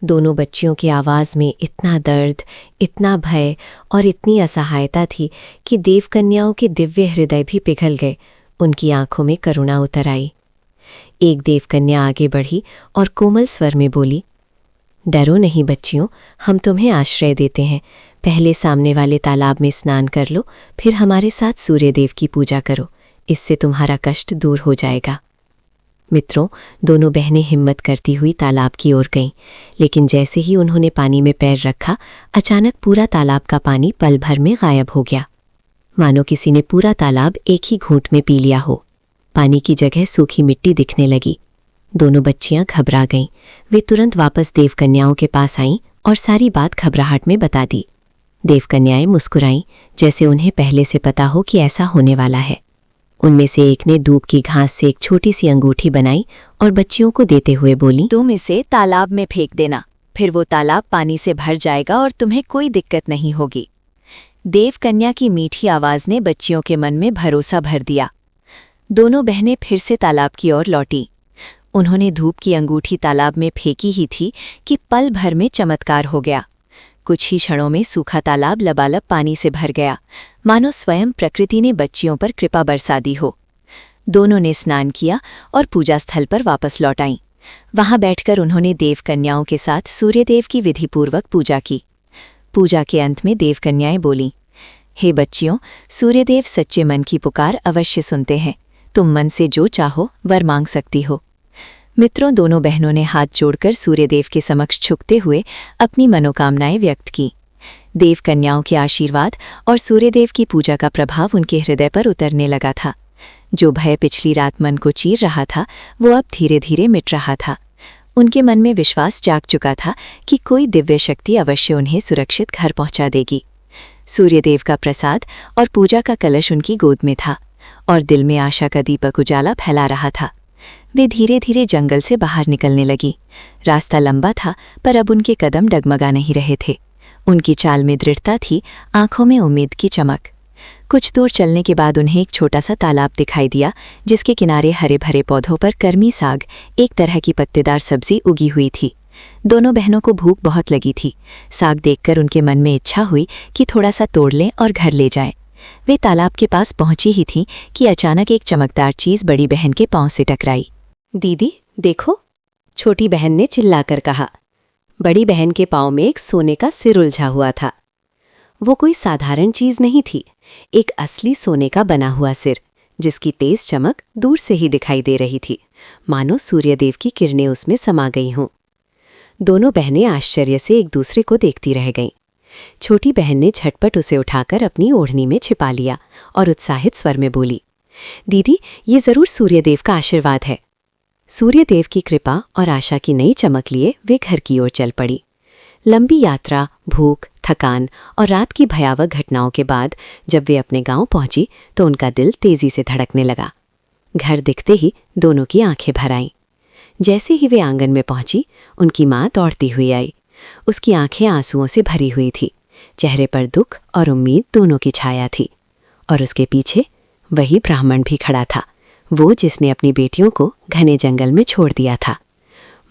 दोनों बच्चियों की आवाज़ में इतना दर्द, इतना भय और इतनी असहायता थी कि देवकन्याओं के दिव्य हृदय भी पिघल गए। उनकी आंखों में करुणा उतर आई। एक देवकन्या आगे बढ़ी और कोमल स्वर में बोली, डरो नहीं बच्चियों, हम तुम्हें आश्रय देते हैं। पहले सामने वाले तालाब में स्नान कर लो, फिर हमारे साथ सूर्यदेव की पूजा करो। इससे तुम्हारा कष्ट दूर हो जाएगा। मित्रों, दोनों बहनें हिम्मत करती हुई तालाब की ओर गईं, लेकिन जैसे ही उन्होंने पानी में पैर रखा, अचानक पूरा तालाब का पानी पल भर में गायब हो गया। मानो किसी ने पूरा तालाब एक ही घूंट में पी लिया हो। पानी की जगह सूखी मिट्टी दिखने लगी। दोनों बच्चियां घबरा गईं। वे तुरंत वापस देवकन्याओं के पास आईं और सारी बात घबराहट में बता दी। देवकन्याएं मुस्कुराईं, जैसे उन्हें पहले से पता हो कि ऐसा होने वाला है। उनमें से एक ने दूब की घास से एक छोटी सी अंगूठी बनाई और बच्चियों को देते हुए बोली, तुम इसे तालाब में फेंक देना, फिर वो तालाब पानी से भर जाएगा और तुम्हें कोई दिक्कत नहीं होगी। देवकन्या की मीठी आवाज ने बच्चियों के मन में भरोसा भर दिया। दोनों बहनें फिर से तालाब की ओर लौटी। उन्होंने धूप की अंगूठी तालाब में फेंकी ही थी कि पल भर में चमत्कार हो गया। कुछ ही क्षणों में सूखा तालाब लबालब पानी से भर गया, मानो स्वयं प्रकृति ने बच्चियों पर कृपा बरसा दी हो। दोनों ने स्नान किया और पूजा स्थल पर वापस लौट आईं। वहां बैठकर उन्होंने देवकन्याओं के साथ सूर्यदेव की विधिपूर्वक पूजा की। पूजा के अंत में देवकन्याएं बोलीं, हे बच्चियों, सूर्यदेव सच्चे मन की पुकार अवश्य सुनते हैं। तुम मन से जो चाहो वर मांग सकती हो। मित्रों, दोनों बहनों ने हाथ जोड़कर सूर्यदेव के समक्ष झुकते हुए अपनी मनोकामनाएं व्यक्त की। देव कन्याओं के आशीर्वाद और सूर्यदेव की पूजा का प्रभाव उनके हृदय पर उतरने लगा था। जो भय पिछली रात मन को चीर रहा था वो अब धीरे धीरे मिट रहा था। उनके मन में विश्वास जाग चुका था कि कोई दिव्य शक्ति अवश्य उन्हें सुरक्षित घर पहुंचा देगी। सूर्यदेव का प्रसाद और पूजा का कलश उनकी गोद में था और दिल में आशा का दीपक उजाला फैला रहा था। वे धीरे धीरे जंगल से बाहर निकलने लगी। रास्ता लंबा था पर अब उनके कदम डगमगा नहीं रहे थे। उनकी चाल में दृढ़ता थी, आंखों में उम्मीद की चमक। कुछ दूर चलने के बाद उन्हें एक छोटा सा तालाब दिखाई दिया जिसके किनारे हरे भरे पौधों पर कर्मी साग, एक तरह की पत्तेदार सब्जी उगी हुई थी। दोनों बहनों को भूख बहुत लगी थी। साग देखकर उनके मन में इच्छा हुई कि थोड़ा सा तोड़ लें और घर ले जाएं। वे तालाब के पास पहुंची ही थीं कि अचानक एक चमकदार चीज बड़ी बहन के पांव से टकराई। दीदी देखो, छोटी बहन ने चिल्लाकर कहा। बड़ी बहन के पांव में एक सोने का सिर उलझा हुआ था। वो कोई साधारण चीज नहीं थी, एक असली सोने का बना हुआ सिर, जिसकी तेज चमक दूर से ही दिखाई दे रही थी, मानो सूर्यदेव की किरणें उसमें समा गई हों। दोनों बहनें आश्चर्य से एक दूसरे को देखती रह गईं। छोटी बहन ने झटपट उसे उठाकर अपनी ओढ़नी में छिपा लिया और उत्साहित स्वर में बोली, दीदी ये जरूर सूर्यदेव का आशीर्वाद है। सूर्यदेव की कृपा और आशा की नई चमक लिए वे घर की ओर चल पड़ी। लंबी यात्रा, भूख, थकान और रात की भयावह घटनाओं के बाद जब वे अपने गांव पहुंची तो उनका दिल तेजी से धड़कने लगा। घर दिखते ही दोनों की आंखें भर आईं। जैसे ही वे आंगन में पहुंची, उनकी मां दौड़ती हुई आई। उसकी आंखें आंसुओं से भरी हुई थी, चेहरे पर दुख और उम्मीद दोनों की छाया थी। और उसके पीछे वही ब्राह्मण भी खड़ा था, वो जिसने अपनी बेटियों को घने जंगल में छोड़ दिया था।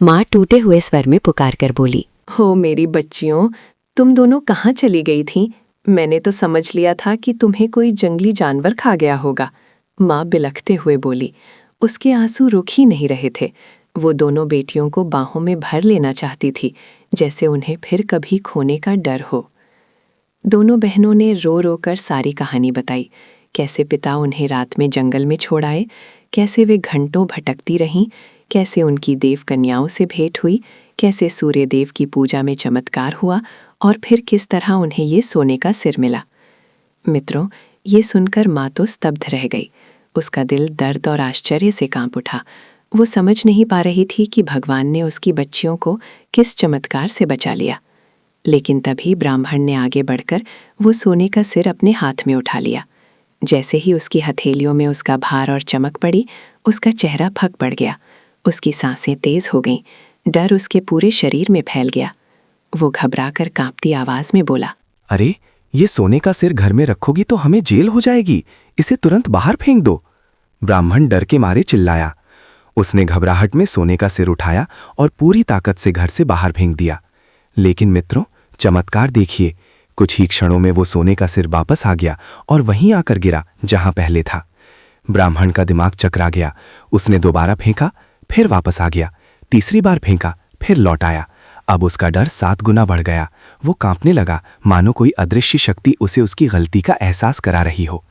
माँ टूटे हुए स्वर में पुकार कर बोली, हो मेरी बच्चियों, तुम दोनों कहाँ चली गई थीं? मैंने तो समझ लिया था कि तुम्हें कोई जंगली जानवर खा गया होगा। माँ बिलखते हुए बोली। उसके आंसू रुक ही नहीं रहे थे। वो दोनों बेटियों को बाहों में भर लेना चाहती थी, जैसे उन्हें फिर कभी खोने का डर हो। दोनों बहनों ने रो रो कर सारी कहानी बताई, कैसे पिता उन्हें रात में जंगल में छोड़ आए, कैसे वे घंटों भटकती रहीं, कैसे उनकी देव कन्याओं से भेंट हुई, कैसे सूर्यदेव की पूजा में चमत्कार हुआ और फिर किस तरह उन्हें ये सोने का सिर मिला। मित्रों, ये सुनकर माँ तो स्तब्ध रह गई। उसका दिल दर्द और आश्चर्य से कांप उठा। वो समझ नहीं पा रही थी कि भगवान ने उसकी बच्चियों को किस चमत्कार से बचा लिया। लेकिन तभी ब्राह्मण ने आगे बढ़कर वो सोने का सिर अपने हाथ में उठा लिया। जैसे ही उसकी हथेलियों में उसका भार और चमक पड़ी, उसका चेहरा फक पड़ गया। उसकी सांसें तेज हो गईं, डर उसके पूरे शरीर में फैल गया। वो घबराकर कांपती आवाज में बोला, अरे ये सोने का सिर घर में रखोगी तो हमें जेल हो जाएगी, इसे तुरंत बाहर फेंक दो। ब्राह्मण डर के मारे चिल्लाया। उसने घबराहट में सोने का सिर उठाया और पूरी ताकत से घर से बाहर फेंक दिया। लेकिन मित्रों, चमत्कार देखिए, कुछ ही क्षणों में वो सोने का सिर वापस आ गया और वहीं आकर गिरा जहां पहले था। ब्राह्मण का दिमाग चकरा गया। उसने दोबारा फेंका, फिर वापस आ गया, तीसरी बार फेंका, फिर लौट आया। अब उसका डर 7 गुना बढ़ गया। वो कांपने लगा, मानो कोई अदृश्य शक्ति उसे उसकी गलती का एहसास करा रही हो।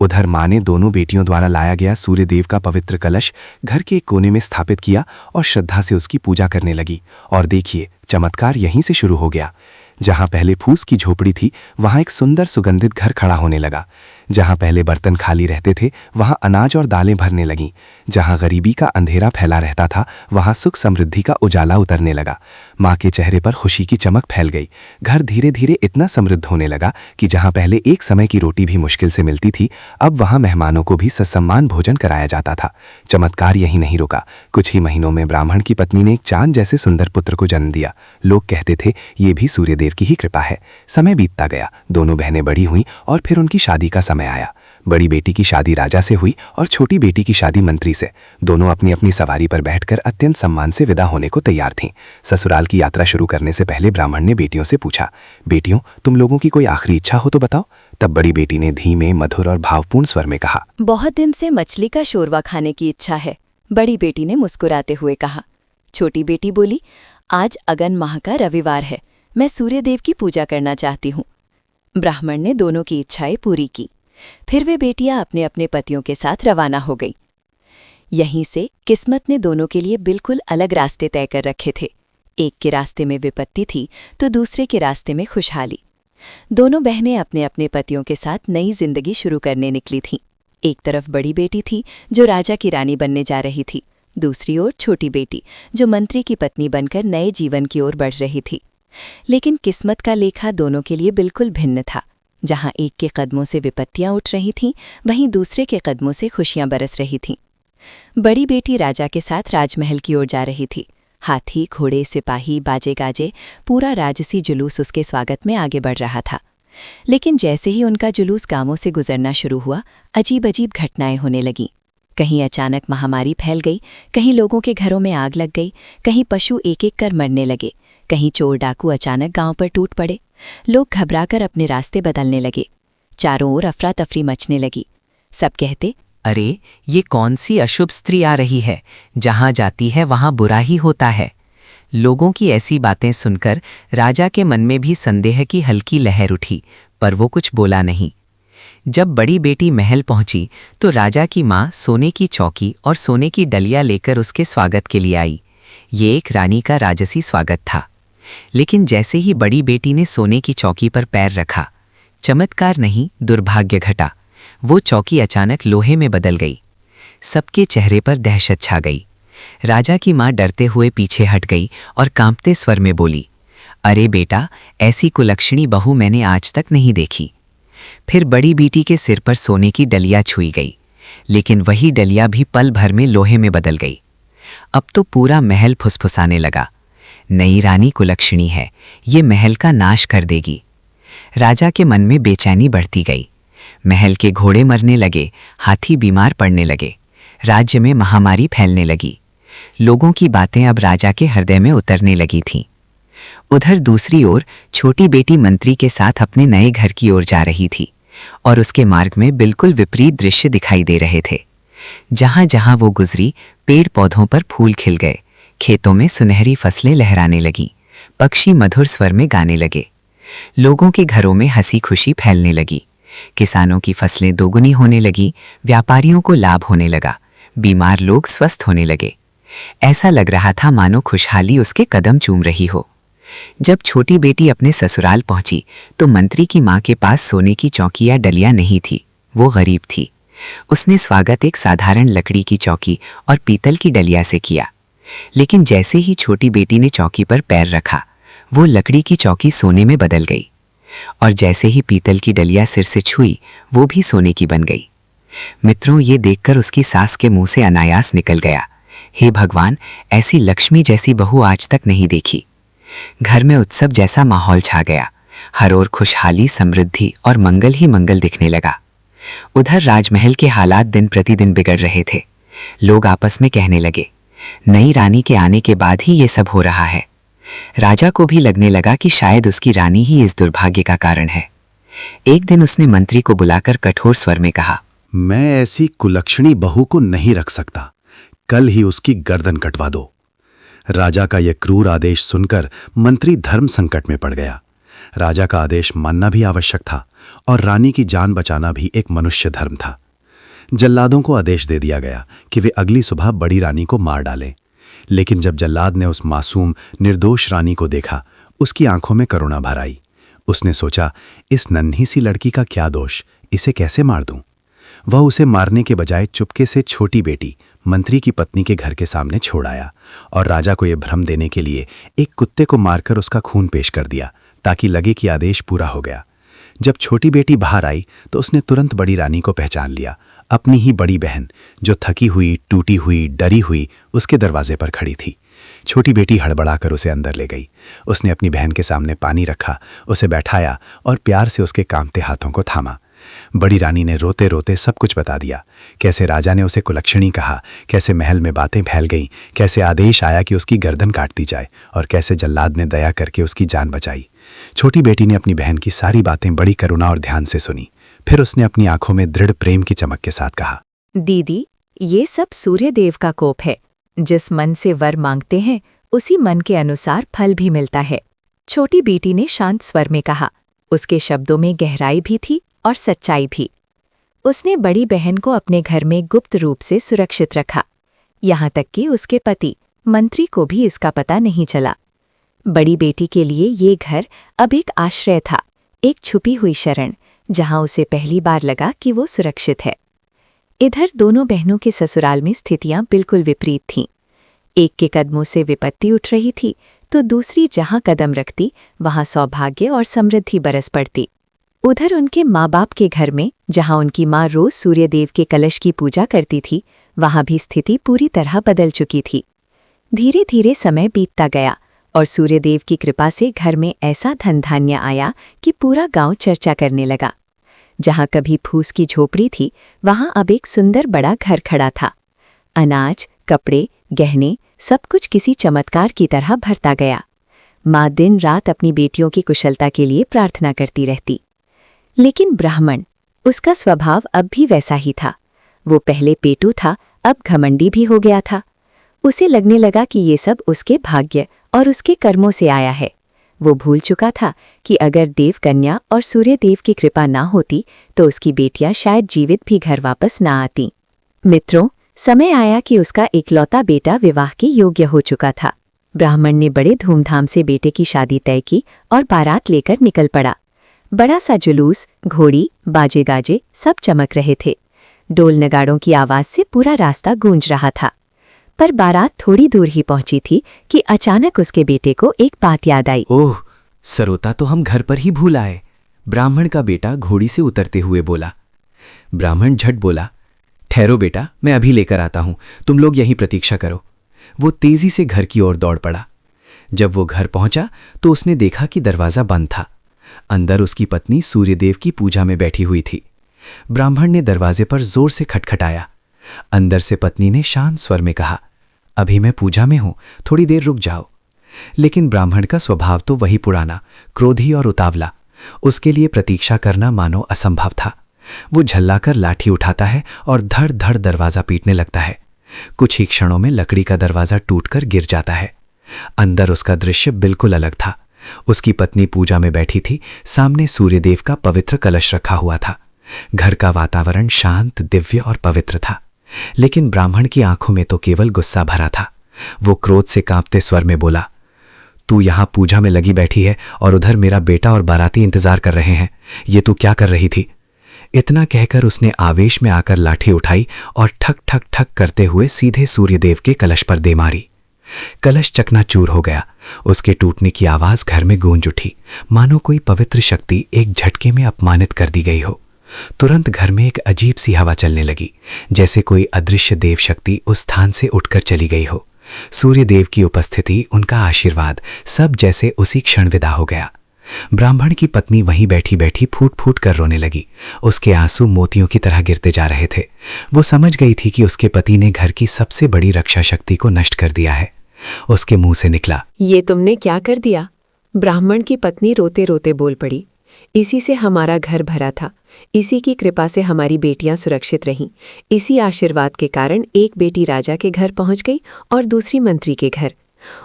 उधर माँ ने दोनों बेटियों द्वारा लाया गया सूर्यदेव का पवित्र कलश घर के एक कोने में स्थापित किया और श्रद्धा से उसकी पूजा करने लगी। और देखिए, चमत्कार यहीं से शुरू हो गया। जहां पहले फूस की झोपड़ी थी, वहां एक सुंदर सुगंधित घर खड़ा होने लगा। जहां पहले बर्तन खाली रहते थे, वहां अनाज और दालें भरने लगीं। जहां गरीबी का अंधेरा फैला रहता था, वहां सुख समृद्धि का उजाला उतरने लगा। माँ के चेहरे पर खुशी की चमक फैल गई। घर धीरे धीरे इतना समृद्ध होने लगा कि जहां पहले एक समय की रोटी भी मुश्किल से मिलती थी, अब वहां मेहमानों को भी ससम्मान भोजन कराया जाता था। चमत्कार यहीं नहीं रुका। कुछ ही महीनों में ब्राह्मण की पत्नी ने एक चांद जैसे सुंदर पुत्र को जन्म दिया। लोग कहते थे, ये भी सूर्यदेव की ही कृपा है। समय बीतता गया, दोनों बहनें बड़ी हुईं और फिर उनकी शादी का समय आया। बड़ी बेटी की शादी राजा से हुई और छोटी बेटी की शादी मंत्री से। दोनों अपनी अपनी सवारी पर बैठकर अत्यंत सम्मान से विदा होने को तैयार थीं। ससुराल की यात्रा शुरू करने से पहले ब्राह्मण ने बेटियों से पूछा, बेटियों, तुम लोगों की कोई आखिरी इच्छा हो तो बताओ। तब बड़ी बेटी ने धीमे, मधुर और भावपूर्ण स्वर में कहा, बहुत दिन से मछली का शोरवा खाने की इच्छा है। बड़ी बेटी ने मुस्कुराते हुए कहा। छोटी बेटी बोली, आज अगन माह का रविवार है, मैं सूर्यदेव की पूजा करना चाहती हूँ। ब्राह्मण ने दोनों की इच्छाएं पूरी की। फिर वे बेटियां अपने अपने पतियों के साथ रवाना हो गई। यहीं से किस्मत ने दोनों के लिए बिल्कुल अलग रास्ते तय कर रखे थे। एक के रास्ते में विपत्ति थी तो दूसरे के रास्ते में खुशहाली। दोनों बहनें अपने अपने पतियों के साथ नई जिंदगी शुरू करने निकली थीं। एक तरफ बड़ी बेटी थी जो राजा की रानी बनने जा रही थी, दूसरी ओर छोटी बेटी जो मंत्री की पत्नी बनकर नए जीवन की ओर बढ़ रही थी। लेकिन किस्मत का लेखा दोनों के लिए बिल्कुल भिन्न था। जहां एक के कदमों से विपत्तियां उठ रही थीं, वहीं दूसरे के कदमों से खुशियां बरस रही थीं। बड़ी बेटी राजा के साथ राजमहल की ओर जा रही थी। हाथी, घोड़े, सिपाही, बाजे गाजे, पूरा राजसी जुलूस उसके स्वागत में आगे बढ़ रहा था। लेकिन जैसे ही उनका जुलूस गांवों से गुजरना शुरू हुआ, अजीब अजीब घटनाएं होने लगीं। कहीं अचानक महामारी फैल गई, कहीं लोगों के घरों में आग लग गई, कहीं पशु एक एक कर मरने लगे, कहीं चोर डाकू अचानक गांव पर टूट पड़े। लोग घबराकर अपने रास्ते बदलने लगे। चारों ओर अफरा तफरी मचने लगी। सब कहते, अरे ये कौन सी अशुभ स्त्री आ रही है, जहां जाती है वहां बुरा ही होता है। लोगों की ऐसी बातें सुनकर राजा के मन में भी संदेह की हल्की लहर उठी, पर वो कुछ बोला नहीं। जब बड़ी बेटी महल पहुंची तो राजा की माँ सोने की चौकी और सोने की डलिया लेकर उसके स्वागत के लिए आई। ये एक रानी का राजसी स्वागत था। लेकिन जैसे ही बड़ी बेटी ने सोने की चौकी पर पैर रखा, चमत्कार नहीं, दुर्भाग्य घटा। वो चौकी अचानक लोहे में बदल गई। सबके चेहरे पर दहशत छा गई। राजा की माँ डरते हुए पीछे हट गई और कांपते स्वर में बोली, अरे बेटा, ऐसी कुलक्षणी बहू मैंने आज तक नहीं देखी। फिर बड़ी बेटी के सिर पर सोने की डलिया छुई गई, लेकिन वही डलिया भी पल भर में लोहे में बदल गई। अब तो पूरा महल फुसफुसाने लगा, नई रानी कुलक्षणी है, ये महल का नाश कर देगी। राजा के मन में बेचैनी बढ़ती गई। महल के घोड़े मरने लगे, हाथी बीमार पड़ने लगे, राज्य में महामारी फैलने लगी। लोगों की बातें अब राजा के हृदय में उतरने लगी थीं। उधर दूसरी ओर छोटी बेटी मंत्री के साथ अपने नए घर की ओर जा रही थी और उसके मार्ग में बिल्कुल विपरीत दृश्य दिखाई दे रहे थे। जहां जहां वो गुजरी, पेड़ पौधों पर फूल खिल गए, खेतों में सुनहरी फसलें लहराने लगीं, पक्षी मधुर स्वर में गाने लगे। लोगों के घरों में हंसी खुशी फैलने लगी। किसानों की फसलें दोगुनी होने लगी, व्यापारियों को लाभ होने लगा, बीमार लोग स्वस्थ होने लगे। ऐसा लग रहा था मानो खुशहाली उसके कदम चूम रही हो। जब छोटी बेटी अपने ससुराल पहुंची तो मंत्री की मां के पास सोने की चौकी या डलिया नहीं थी। वो गरीब थी। उसने स्वागत एक साधारण लकड़ी की चौकी और पीतल की डलिया से किया। लेकिन जैसे ही छोटी बेटी ने चौकी पर पैर रखा, वो लकड़ी की चौकी सोने में बदल गई, और जैसे ही पीतल की डलिया सिर से छुई, वो भी सोने की बन गई। मित्रों, ये देखकर उसकी सास के मुंह से अनायास निकल गया, हे भगवान, ऐसी लक्ष्मी जैसी बहू आज तक नहीं देखी। घर में उत्सव जैसा माहौल छा गया। हर ओर खुशहाली, समृद्धि और मंगल ही मंगल दिखने लगा। उधर राजमहल के हालात दिन प्रतिदिन बिगड़ रहे थे। लोग आपस में कहने लगे, नई रानी के आने के बाद ही ये सब हो रहा है। राजा को भी लगने लगा कि शायद उसकी रानी ही इस दुर्भाग्य का कारण है। एक दिन उसने मंत्री को बुलाकर कठोर स्वर में कहा, मैं ऐसी कुलक्षणी बहू को नहीं रख सकता। कल ही उसकी गर्दन कटवा दो। राजा का यह क्रूर आदेश सुनकर मंत्री धर्म संकट में पड़ गया। राजा का आदेश मानना भी आवश्यक था और रानी की जान बचाना भी एक मनुष्य धर्म था। जल्लादों को आदेश दे दिया गया कि वे अगली सुबह बड़ी रानी को मार डालें। लेकिन जब जल्लाद ने उस मासूम निर्दोष रानी को देखा, उसकी आंखों में करुणा भर आई। उसने सोचा, इस नन्ही सी लड़की का क्या दोष, इसे कैसे मार दूं? वह उसे मारने के बजाय चुपके से छोटी बेटी मंत्री की पत्नी के घर के सामने छोड़ आया और राजा को यह भ्रम देने के लिए एक कुत्ते को मारकर उसका खून पेश कर दिया, ताकि लगे कि आदेश पूरा हो गया। जब छोटी बेटी बाहर आई तो उसने तुरंत बड़ी रानी को पहचान लिया। अपनी ही बड़ी बहन, जो थकी हुई, टूटी हुई, डरी हुई उसके दरवाजे पर खड़ी थी। छोटी बेटी हड़बड़ाकर उसे अंदर ले गई। उसने अपनी बहन के सामने पानी रखा, उसे बैठाया और प्यार से उसके कांपते हाथों को थामा। बड़ी रानी ने रोते रोते सब कुछ बता दिया। कैसे राजा ने उसे कुलक्षणी कहा, कैसे महल में बातें फैल गईं, कैसे आदेश आया कि उसकी गर्दन काट दी जाए और कैसे जल्लाद ने दया करके उसकी जान बचाई। छोटी बेटी ने अपनी बहन की सारी बातें बड़ी करुणा और ध्यान से सुनी। फिर उसने अपनी आंखों में दृढ़ प्रेम की चमक के साथ कहा, दीदी, ये सब सूर्य देव का कोप है। जिस मन से वर मांगते हैं, उसी मन के अनुसार फल भी मिलता है। छोटी बेटी ने शांत स्वर में कहा। उसके शब्दों में गहराई भी थी और सच्चाई भी। उसने बड़ी बहन को अपने घर में गुप्त रूप से सुरक्षित रखा, यहाँ तक कि उसके पति मंत्री को भी इसका पता नहीं चला। बड़ी बेटी के लिए ये घर अब एक आश्रय था, एक छुपी हुई शरण, जहां उसे पहली बार लगा कि वो सुरक्षित है। इधर दोनों बहनों के ससुराल में स्थितियां बिल्कुल विपरीत थीं। एक के कदमों से विपत्ति उठ रही थी, तो दूसरी जहां कदम रखती वहां सौभाग्य और समृद्धि बरस पड़ती। उधर उनके माँ बाप के घर में, जहां उनकी माँ रोज सूर्यदेव के कलश की पूजा करती थी, वहां भी स्थिति पूरी तरह बदल चुकी थी। धीरे धीरे समय बीतता गया और सूर्यदेव की कृपा से घर में ऐसा धन धान्य आया कि पूरा गांव चर्चा करने लगा। जहां कभी फूस की झोपड़ी थी, वहां अब एक सुंदर बड़ा घर खड़ा था। अनाज, कपड़े, गहने, सब कुछ किसी चमत्कार की तरह भरता गया। माँ दिन रात अपनी बेटियों की कुशलता के लिए प्रार्थना करती रहती। लेकिन ब्राह्मण, उसका स्वभाव अब भी वैसा ही था। वो पहले पेटू था, अब घमंडी भी हो गया था। उसे लगने लगा कि ये सब उसके भाग्य और उसके कर्मों से आया है। वो भूल चुका था कि अगर देवकन्या और सूर्यदेव की कृपा ना होती तो उसकी बेटियां शायद जीवित भी घर वापस ना आती। मित्रों, समय आया कि उसका इकलौता बेटा विवाह के योग्य हो चुका था। ब्राह्मण ने बड़े धूमधाम से बेटे की शादी तय की और बारात लेकर निकल पड़ा। बड़ा सा जुलूस, घोड़ी, बाजे गाजे सब चमक रहे थे। डोल नगाड़ों की आवाज से पूरा रास्ता गूंज रहा था। पर बारात थोड़ी दूर ही पहुंची थी कि अचानक उसके बेटे को एक बात याद आई। ओह, सरोता तो हम घर पर ही भूल आए। ब्राह्मण का बेटा घोड़ी से उतरते हुए बोला। ब्राह्मण झट बोला, ठहरो बेटा, मैं अभी लेकर आता हूं, तुम लोग यहीं प्रतीक्षा करो। वो तेजी से घर की ओर दौड़ पड़ा। जब वो घर पहुंचा तो उसने देखा कि दरवाजा बंद था। अंदर उसकी पत्नी सूर्यदेव की पूजा में बैठी हुई थी। ब्राह्मण ने दरवाजे पर जोर से खटखटाया। अंदर से पत्नी ने शांत स्वर में कहा, अभी मैं पूजा में हूं, थोड़ी देर रुक जाओ। लेकिन ब्राह्मण का स्वभाव तो वही पुराना, क्रोधी और उतावला। उसके लिए प्रतीक्षा करना मानो असंभव था। वो झल्लाकर लाठी उठाता है और धड़ धड़ दरवाजा पीटने लगता है। कुछ ही क्षणों में लकड़ी का दरवाजा टूटकर गिर जाता है। अंदर उसका दृश्य बिल्कुल अलग था। उसकी पत्नी पूजा में बैठी थी, सामने सूर्यदेव का पवित्र कलश रखा हुआ था। घर का वातावरण शांत, दिव्य और पवित्र था। लेकिन ब्राह्मण की आंखों में तो केवल गुस्सा भरा था। वो क्रोध से कांपते स्वर में बोला, तू यहां पूजा में लगी बैठी है और उधर मेरा बेटा और बाराती इंतजार कर रहे हैं। ये तू क्या कर रही थी? इतना कहकर उसने आवेश में आकर लाठी उठाई और ठक ठक ठक करते हुए सीधे सूर्यदेव के कलश पर दे मारी। कलश चकनाचूर हो गया। उसके टूटने की आवाज घर में गूंज उठी, मानो कोई पवित्र शक्ति एक झटके में अपमानित कर दी गई हो। तुरंत घर में एक अजीब सी हवा चलने लगी, जैसे कोई अदृश्य देव शक्ति उस स्थान से उठकर चली गई हो। सूर्यदेव की उपस्थिति, उनका आशीर्वाद, सब जैसे उसी क्षण विदा हो गया। ब्राह्मण की पत्नी वहीं बैठी बैठी फूट फूट कर रोने लगी। उसके आंसू मोतियों की तरह गिरते जा रहे थे। वो समझ गई थी कि उसके पति ने घर की सबसे बड़ी रक्षा शक्ति को नष्ट कर दिया है। उसके मुंह से निकला, ये तुमने क्या कर दिया? ब्राह्मण की पत्नी रोते रोते बोल पड़ी, इसी से हमारा घर भरा था, इसी की कृपा से हमारी बेटियां सुरक्षित रहीं। इसी आशीर्वाद के कारण एक बेटी राजा के घर पहुंच गई और दूसरी मंत्री के घर।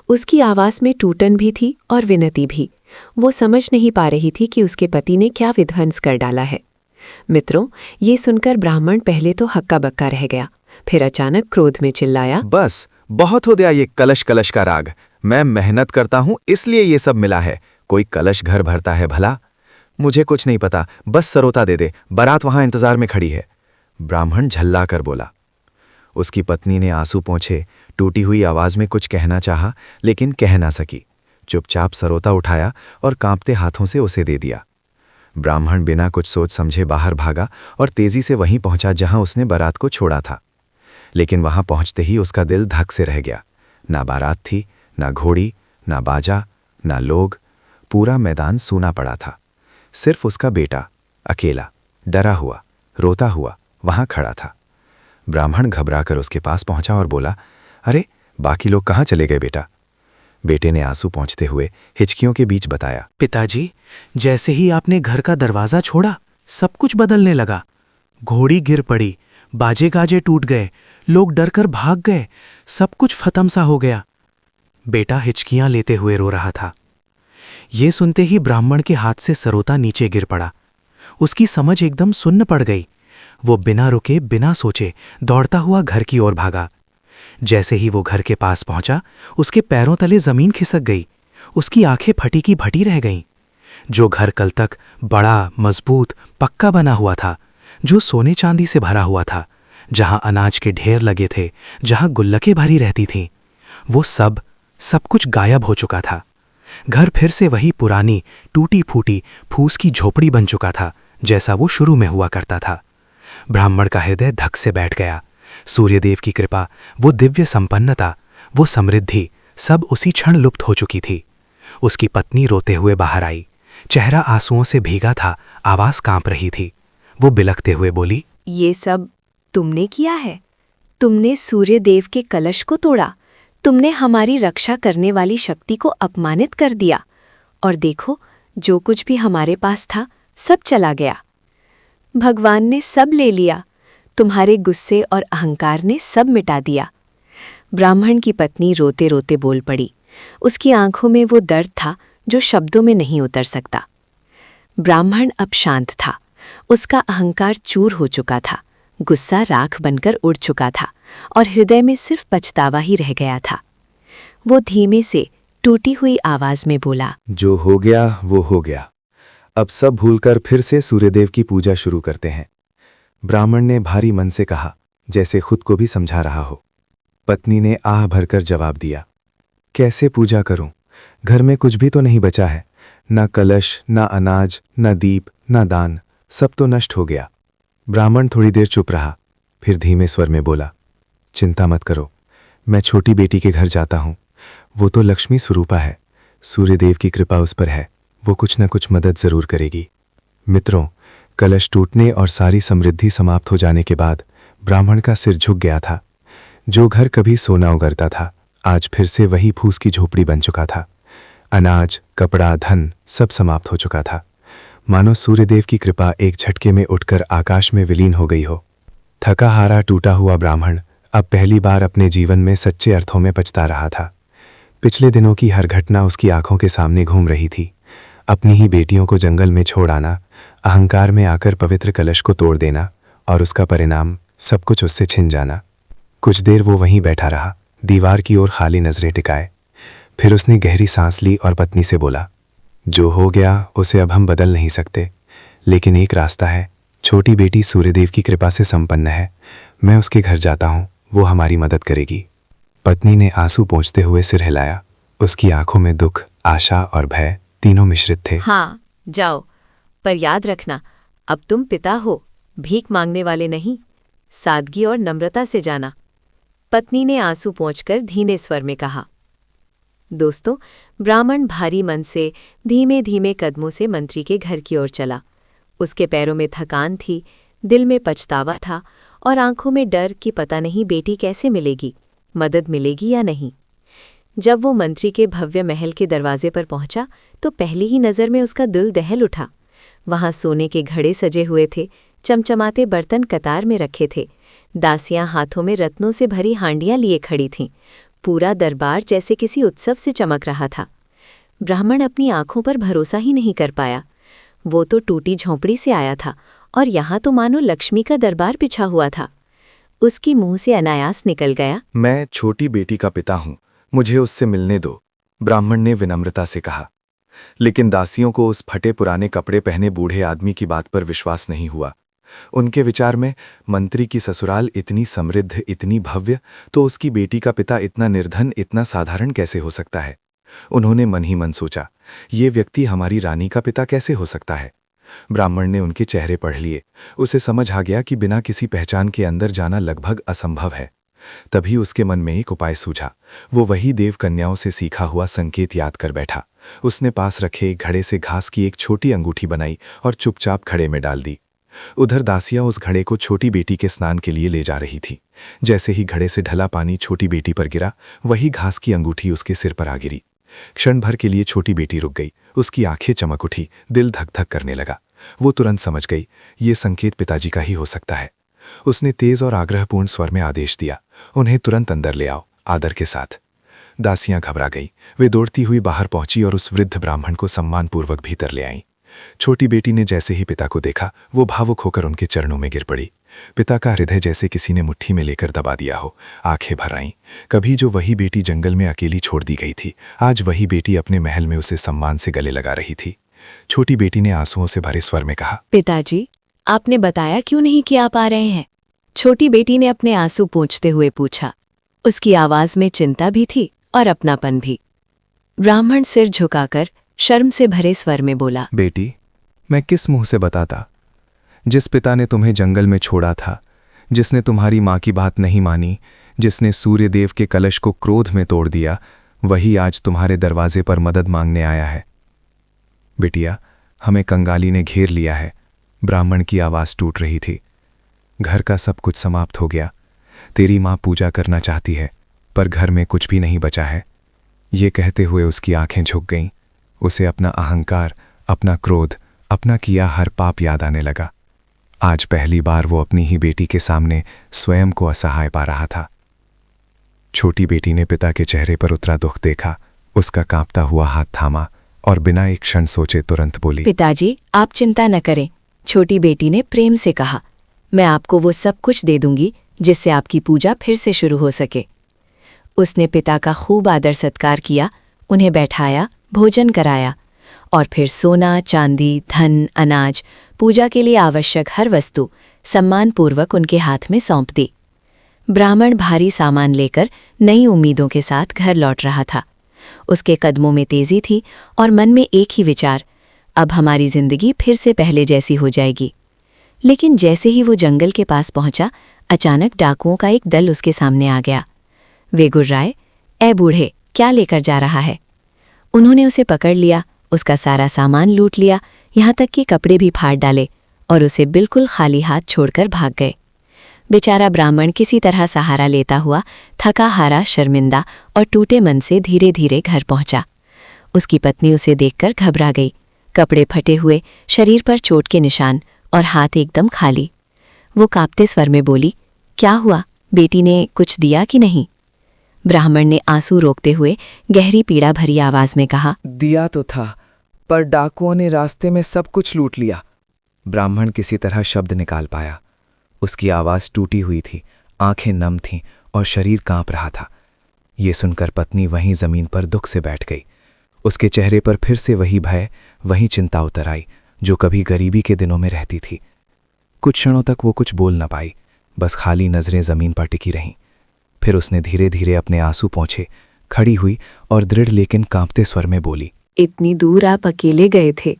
उसकी आवाज में टूटन भी थी और विनती भी। वो समझ नहीं पा रही थी कि उसके पति ने क्या विध्वंस कर डाला है। मित्रों, ये सुनकर ब्राह्मण पहले तो हक्का बक्का रह गया, फिर अचानक क्रोध में चिल्लाया, बस बहुत हो गया ये कलश कलश का राग। मैं मेहनत करता हूं इसलिए ये सब मिला है। कोई कलश घर भरता है भला? मुझे कुछ नहीं पता, बस सरोता दे दे, बारात वहां इंतजार में खड़ी है। ब्राह्मण झल्ला कर बोला। उसकी पत्नी ने आंसू पोंछे टूटी हुई आवाज में कुछ कहना चाहा, लेकिन कह ना सकी। चुपचाप सरोता उठाया और कांपते हाथों से उसे दे दिया। ब्राह्मण बिना कुछ सोच समझे बाहर भागा और तेजी से वहीं पहुंचा जहां उसने बारात को छोड़ा था। लेकिन वहां पहुंचते ही उसका दिल धक से रह गया। ना बारात थी, ना घोड़ी, ना बाजा, ना लोग। पूरा मैदान सूना पड़ा था। सिर्फ उसका बेटा अकेला, डरा हुआ, रोता हुआ वहां खड़ा था। ब्राह्मण घबराकर उसके पास पहुंचा और बोला, अरे बाकी लोग कहाँ चले गए बेटा? बेटे ने आंसू पोंछते हुए हिचकियों के बीच बताया, पिताजी, जैसे ही आपने घर का दरवाजा छोड़ा सब कुछ बदलने लगा। घोड़ी गिर पड़ी, बाजे गाजे टूट गए, लोग डरकर भाग गए, सब कुछ खत्म सा हो गया। बेटा हिचकियां लेते हुए रो रहा था। ये सुनते ही ब्राह्मण के हाथ से सरोता नीचे गिर पड़ा। उसकी समझ एकदम सुन्न पड़ गई। वो बिना रुके, बिना सोचे दौड़ता हुआ घर की ओर भागा। जैसे ही वो घर के पास पहुंचा, उसके पैरों तले जमीन खिसक गई। उसकी आंखें फटी की फटी रह गईं। जो घर कल तक बड़ा, मजबूत, पक्का बना हुआ था, जो सोने चांदी से भरा हुआ था, जहां अनाज के ढेर लगे थे, जहां गुल्लकें भरी रहती थीं, वो सब कुछ गायब हो चुका था। घर फिर से वही पुरानी, टूटी फूटी, फूस की झोपड़ी बन चुका था, जैसा वो शुरू में हुआ करता था। ब्राह्मण का हृदय धक से बैठ गया। सूर्यदेव की कृपा, वो दिव्य संपन्नता, वो समृद्धि, सब उसी क्षण लुप्त हो चुकी थी। उसकी पत्नी रोते हुए बाहर आई। चेहरा आंसुओं से भीगा था, आवाज कांप रही थी। वो बिलखते हुए बोली, ये सब तुमने किया है? तुमने सूर्यदेव के कलश को तोड़ा, तुमने हमारी रक्षा करने वाली शक्ति को अपमानित कर दिया, और देखो, जो कुछ भी हमारे पास था सब चला गया। भगवान ने सब ले लिया, तुम्हारे गुस्से और अहंकार ने सब मिटा दिया। ब्राह्मण की पत्नी रोते रोते बोल पड़ी। उसकी आंखों में वो दर्द था जो शब्दों में नहीं उतर सकता। ब्राह्मण अब शांत था। उसका अहंकार चूर हो चुका था, गुस्सा राख बनकर उड़ चुका था, और हृदय में सिर्फ पछतावा ही रह गया था। वो धीमे से टूटी हुई आवाज में बोला, जो हो गया वो हो गया। अब सब भूलकर फिर से सूर्यदेव की पूजा शुरू करते हैं। ब्राह्मण ने भारी मन से कहा, जैसे खुद को भी समझा रहा हो। पत्नी ने आह भरकर जवाब दिया, कैसे पूजा करूं? घर में कुछ भी तो नहीं बचा है, ना कलश, ना अनाज, ना दीप, ना दान, सब तो नष्ट हो गया। ब्राह्मण थोड़ी देर चुप रहा, फिर धीमे स्वर में बोला, चिंता मत करो, मैं छोटी बेटी के घर जाता हूं। वो तो लक्ष्मी स्वरूपा है, सूर्यदेव की कृपा उस पर है, वो कुछ न कुछ मदद जरूर करेगी। मित्रों, कलश टूटने और सारी समृद्धि समाप्त हो जाने के बाद ब्राह्मण का सिर झुक गया था। जो घर कभी सोना उगरता था, आज फिर से वही फूस की झोपड़ी बन चुका था। अनाज, कपड़ा, धन सब समाप्त हो चुका था। मानो सूर्यदेव की कृपा एक झटके में उठकर आकाश में विलीन हो गई हो। थका हारा टूटा हुआ ब्राह्मण अब पहली बार अपने जीवन में सच्चे अर्थों में पछता रहा था। पिछले दिनों की हर घटना उसकी आंखों के सामने घूम रही थी। अपनी ही बेटियों को जंगल में छोड़ आना, अहंकार में आकर पवित्र कलश को तोड़ देना, और उसका परिणाम सब कुछ उससे छिन जाना। कुछ देर वो वहीं बैठा रहा, दीवार की ओर खाली नजरें टिकाए। फिर उसने गहरी सांस ली और पत्नी से बोला, जो हो गया उसे अब हम बदल नहीं सकते, लेकिन एक रास्ता है। छोटी बेटी सूर्यदेव की कृपा से संपन्न है, मैं उसके घर जाता हूं, वो हमारी मदद करेगी। पत्नी ने आंसू पोंछते हुए सिर हिलाया। उसकी आंखों में दुख, आशा और भय तीनों मिश्रित थे। हाँ, जाओ, पर याद रखना, अब तुम पिता हो, भीख मांगने वाले नहीं। सादगी और नम्रता से जाना। पत्नी ने आंसू पोंछकर धीमे स्वर में कहा। दोस्तों, ब्राह्मण भारी मन से धीमे धीमे कदमों से मंत्री के घर की ओर चला। उसके पैरों में थकान थी, दिल में पछतावा था, और आंखों में डर कि पता नहीं बेटी कैसे मिलेगी, मदद मिलेगी या नहीं। जब वो मंत्री के भव्य महल के दरवाजे पर पहुंचा तो पहली ही नज़र में उसका दिल दहल उठा। वहां सोने के घड़े सजे हुए थे, चमचमाते बर्तन कतार में रखे थे, दासियां हाथों में रत्नों से भरी हांडियां लिए खड़ी थीं। पूरा दरबार जैसे किसी उत्सव से चमक रहा था। ब्राह्मण अपनी आंखों पर भरोसा ही नहीं कर पाया। वो तो टूटी झोंपड़ी से आया था, और यहाँ तो मानो लक्ष्मी का दरबार बिछा हुआ था। उसकी मुंह से अनायास निकल गया, मैं छोटी बेटी का पिता हूं, मुझे उससे मिलने दो। ब्राह्मण ने विनम्रता से कहा। लेकिन दासियों को उस फटे पुराने कपड़े पहने बूढ़े आदमी की बात पर विश्वास नहीं हुआ। उनके विचार में मंत्री की ससुराल इतनी समृद्ध, इतनी भव्य, तो उसकी बेटी का पिता इतना निर्धन, इतना साधारण कैसे हो सकता है। उन्होंने मन ही मन सोचा, ये व्यक्ति हमारी रानी का पिता कैसे हो सकता है। ब्राह्मण ने उनके चेहरे पढ़ लिए। उसे समझ आ गया कि बिना किसी पहचान के अंदर जाना लगभग असंभव है। तभी उसके मन में एक उपाय सूझा। वो वही देव कन्याओं से सीखा हुआ संकेत याद कर बैठा। उसने पास रखे एक घड़े से घास की एक छोटी अंगूठी बनाई और चुपचाप घड़े में डाल दी। उधर दासियां उस घड़े को छोटी बेटी के स्नान के लिए ले जा रही थी। जैसे ही घड़े से ढला पानी छोटी बेटी पर गिरा, वही घास की अंगूठी उसके सिर पर आ गिरी। क्षण भर के लिए छोटी बेटी रुक गई। उसकी आंखें चमक उठी, दिल धक धक करने लगा। वो तुरंत समझ गई, ये संकेत पिताजी का ही हो सकता है। उसने तेज और आग्रहपूर्ण स्वर में आदेश दिया, उन्हें तुरंत अंदर ले आओ, आदर के साथ। दासियां घबरा गई। वे दौड़ती हुई बाहर पहुंची और उस वृद्ध ब्राह्मण को सम्मानपूर्वक भीतर ले आईं। छोटी बेटी ने जैसे ही पिता को देखा, वो भावुक होकर उनके चरणों में गिर पड़ी। पिता का हृदय जैसे किसी ने मुट्ठी में लेकर दबा दिया हो। आंखें भर आईं। कभी जो वही बेटी जंगल में अकेली छोड़ दी गई थी, आज वही बेटी अपने महल में उसे सम्मान से गले लगा रही थी। छोटी बेटी ने आंसुओं से भरे स्वर में कहा, पिताजी, आपने बताया क्यों नहीं कि आप आ रहे हैं? छोटी बेटी ने अपने आंसू पोंछते हुए पूछा। उसकी आवाज में चिंता भी थी और अपनापन भी। ब्राह्मण सिर झुकाकर शर्म से भरे स्वर में बोला, बेटी, मैं किस मुंह से बताता? जिस पिता ने तुम्हें जंगल में छोड़ा था, जिसने तुम्हारी माँ की बात नहीं मानी, जिसने सूर्यदेव के कलश को क्रोध में तोड़ दिया, वही आज तुम्हारे दरवाजे पर मदद मांगने आया है। बिटिया, हमें कंगाली ने घेर लिया है। ब्राह्मण की आवाज टूट रही थी। घर का सब कुछ समाप्त हो गया। तेरी माँ पूजा करना चाहती है, पर घर में कुछ भी नहीं बचा है। ये कहते हुए उसकी आंखें झुक गईं। उसे अपना अहंकार, अपना क्रोध, अपना किया हर पाप याद आने लगा। आज पहली बार वो अपनी ही बेटी के सामने स्वयं को असहाय पा रहा था। छोटी बेटी ने पिता के चेहरे पर उतरा दुख देखा, उसका कांपता हुआ हाथ थामा और बिना एक क्षण सोचे तुरंत बोली, पिताजी, आप चिंता न करें। छोटी बेटी ने प्रेम से कहा, मैं आपको वो सब कुछ दे दूंगी जिससे आपकी पूजा फिर से शुरू हो सके। उसने पिता का खूब आदर सत्कार किया, उन्हें बैठाया, भोजन कराया और फिर सोना, चांदी, धन, अनाज, पूजा के लिए आवश्यक हर वस्तु सम्मानपूर्वक उनके हाथ में सौंप दी। ब्राह्मण भारी सामान लेकर नई उम्मीदों के साथ घर लौट रहा था। उसके कदमों में तेजी थी और मन में एक ही विचार, अब हमारी जिंदगी फिर से पहले जैसी हो जाएगी। लेकिन जैसे ही वो जंगल के पास पहुंचा, अचानक डाकुओं का एक दल उसके सामने आ गया। वे गुर्राए, ए बूढ़े, क्या लेकर जा रहा है? उन्होंने उसे पकड़ लिया, उसका सारा सामान लूट लिया, यहाँ तक कि कपड़े भी फाड़ डाले और उसे बिल्कुल खाली हाथ छोड़कर भाग गए। बेचारा ब्राह्मण किसी तरह सहारा लेता हुआ थका हारा, शर्मिंदा और टूटे मन से धीरे धीरे घर पहुंचा। उसकी पत्नी उसे देखकर घबरा गई। कपड़े फटे हुए, शरीर पर चोट के निशान और हाथ एकदम खाली। वो कांपते स्वर में बोली, क्या हुआ? बेटी ने कुछ दिया कि नहीं? ब्राह्मण ने आंसू रोकते हुए गहरी पीड़ा भरी आवाज में कहा, दिया तो था, पर डाकुओं ने रास्ते में सब कुछ लूट लिया। ब्राह्मण किसी तरह शब्द निकाल पाया। उसकी आवाज टूटी हुई थी, आंखें नम थीं और शरीर कांप रहा था। ये सुनकर पत्नी वहीं जमीन पर दुख से बैठ गई। उसके चेहरे पर फिर से वही भय, वही चिंता उतर आई जो कभी गरीबी के दिनों में रहती थी। कुछ क्षणों तक वो कुछ बोल न पाई, बस खाली नजरें जमीन पर टिकी रहीं। फिर उसने धीरे धीरे अपने आंसू पोंछे, खड़ी हुई और दृढ़ लेकिन कांपते स्वर में बोली, इतनी दूर आप अकेले गए थे,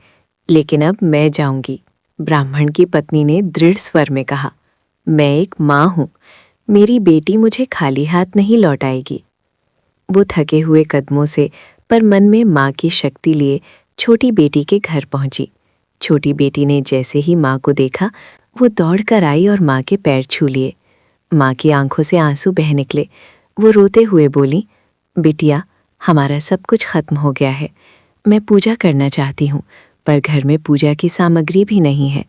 लेकिन अब मैं जाऊंगी। ब्राह्मण की पत्नी ने दृढ़ स्वर में कहा, मैं एक माँ हूँ, मेरी बेटी मुझे खाली हाथ नहीं लौटाएगी। वो थके हुए कदमों से पर मन में माँ की शक्ति लिए छोटी बेटी के घर पहुंची। छोटी बेटी ने जैसे ही माँ को देखा, वो दौड़कर आई और माँ के पैर छू लिए। माँ की आंखों से आंसू बह निकले। वो रोते हुए बोली, बिटिया, हमारा सब कुछ खत्म हो गया है। मैं पूजा करना चाहती हूँ, पर घर में पूजा की सामग्री भी नहीं है।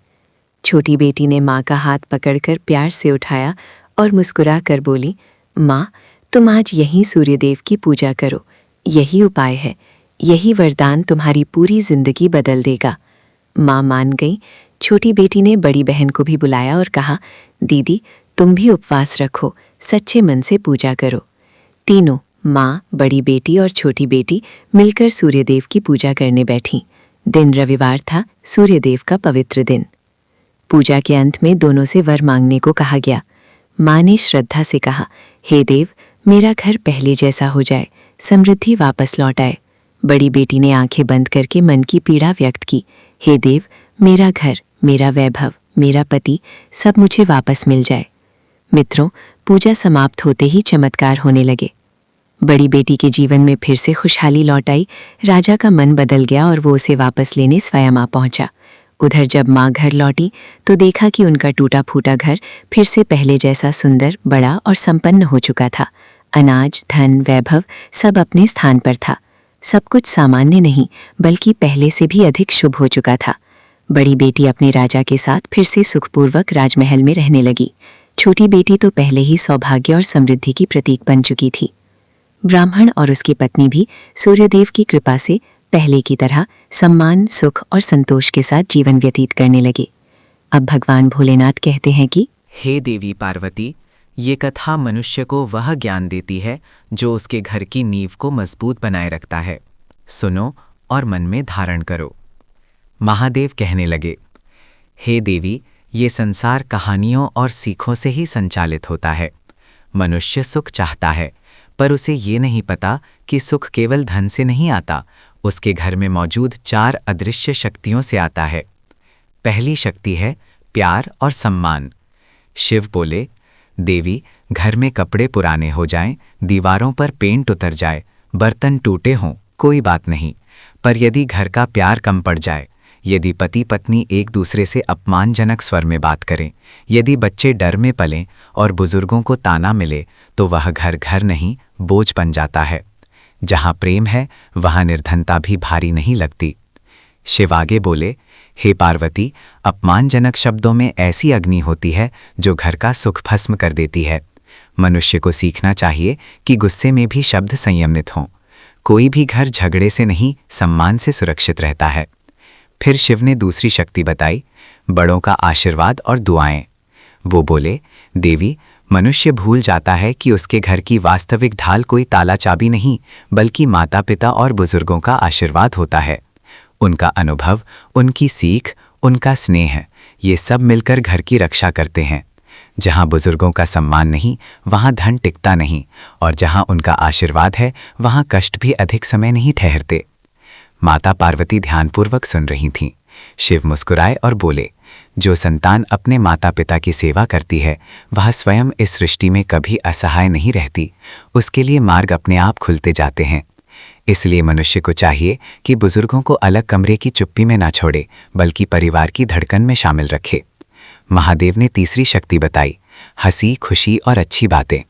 छोटी बेटी ने माँ का हाथ पकड़कर प्यार से उठाया और मुस्कुरा कर बोली, माँ, तुम आज यहीं सूर्यदेव की पूजा करो। यही उपाय है, यही वरदान तुम्हारी पूरी जिंदगी बदल देगा। माँ मान गई। छोटी बेटी ने बड़ी बहन को भी बुलाया और कहा, दीदी, तुम भी उपवास रखो, सच्चे मन से पूजा करो। तीनों, माँ, बड़ी बेटी और छोटी बेटी, मिलकर सूर्यदेव की पूजा करने बैठीं। दिन रविवार था, सूर्यदेव का पवित्र दिन। पूजा के अंत में दोनों से वर मांगने को कहा गया। माँ ने श्रद्धा से कहा, हे देव, मेरा घर पहले जैसा हो जाए, समृद्धि वापस लौट आए। बड़ी बेटी ने आंखें बंद करके मन की पीड़ा व्यक्त की, हे देव, मेरा घर, मेरा वैभव, मेरा पति, सब मुझे वापस मिल जाए। मित्रों, पूजा समाप्त होते ही चमत्कार होने लगे। बड़ी बेटी के जीवन में फिर से खुशहाली लौट आई। राजा का मन बदल गया और वो उसे वापस लेने स्वयं आ पहुंचा। उधर जब माँ घर लौटी तो देखा कि उनका टूटा फूटा घर फिर से पहले जैसा सुंदर, बड़ा और संपन्न हो चुका था। अनाज, धन, वैभव सब अपने स्थान पर था। सब कुछ सामान्य नहीं, बल्कि पहले से भी अधिक शुभ हो चुका था। बड़ी बेटी अपने राजा के साथ फिर से सुखपूर्वक राजमहल में रहने लगी। छोटी बेटी तो पहले ही सौभाग्य और समृद्धि की प्रतीक बन चुकी थी। ब्राह्मण और उसकी पत्नी भी सूर्यदेव की कृपा से पहले की तरह सम्मान, सुख और संतोष के साथ जीवन व्यतीत करने लगे। अब भगवान भोलेनाथ कहते हैं कि हे देवी पार्वती, ये कथा मनुष्य को वह ज्ञान देती है जो उसके घर की नींव को मजबूत बनाए रखता है। सुनो और मन में धारण करो। महादेव कहने लगे, हे देवी, ये संसार कहानियों और सीखों से ही संचालित होता है। मनुष्य सुख चाहता है, पर उसे ये नहीं पता कि सुख केवल धन से नहीं आता, उसके घर में मौजूद 4 अदृश्य शक्तियों से आता है। पहली शक्ति है प्यार और सम्मान। शिव बोले, देवी, घर में कपड़े पुराने हो जाएं, दीवारों पर पेंट उतर जाए, बर्तन टूटे हों, कोई बात नहीं, पर यदि घर का प्यार कम पड़ जाए, यदि पति पत्नी एक दूसरे से अपमानजनक स्वर में बात करें, यदि बच्चे डर में पलें और बुजुर्गों को ताना मिले, तो वह घर घर नहीं, बोझ बन जाता है। जहाँ प्रेम है, वहाँ निर्धनता भी भारी नहीं लगती। शिव आगे बोले, हे पार्वती, अपमानजनक शब्दों में ऐसी अग्नि होती है जो घर का सुख भस्म कर देती है। मनुष्य को सीखना चाहिए कि गुस्से में भी शब्द संयमित हों। कोई भी घर झगड़े से नहीं, सम्मान से सुरक्षित रहता है। फिर शिव ने दूसरी शक्ति बताई, बड़ों का आशीर्वाद और दुआएं। वो बोले, देवी, मनुष्य भूल जाता है कि उसके घर की वास्तविक ढाल कोई ताला चाबी नहीं, बल्कि माता पिता और बुजुर्गों का आशीर्वाद होता है। उनका अनुभव, उनकी सीख, उनका स्नेह, ये सब मिलकर घर की रक्षा करते हैं। जहाँ बुजुर्गों का सम्मान नहीं, वहाँ धन टिकता नहीं, और जहाँ उनका आशीर्वाद है, वहाँ कष्ट भी अधिक समय नहीं ठहरते। माता पार्वती ध्यानपूर्वक सुन रही थीं। शिव मुस्कुराए और बोले, जो संतान अपने माता पिता की सेवा करती है, वह स्वयं इस सृष्टि में कभी असहाय नहीं रहती। उसके लिए मार्ग अपने आप खुलते जाते हैं। इसलिए मनुष्य को चाहिए कि बुजुर्गों को अलग कमरे की चुप्पी में ना छोड़े, बल्कि परिवार की धड़कन में शामिल रखे। महादेव ने तीसरी शक्ति बताई, हंसी, खुशी और अच्छी बातें।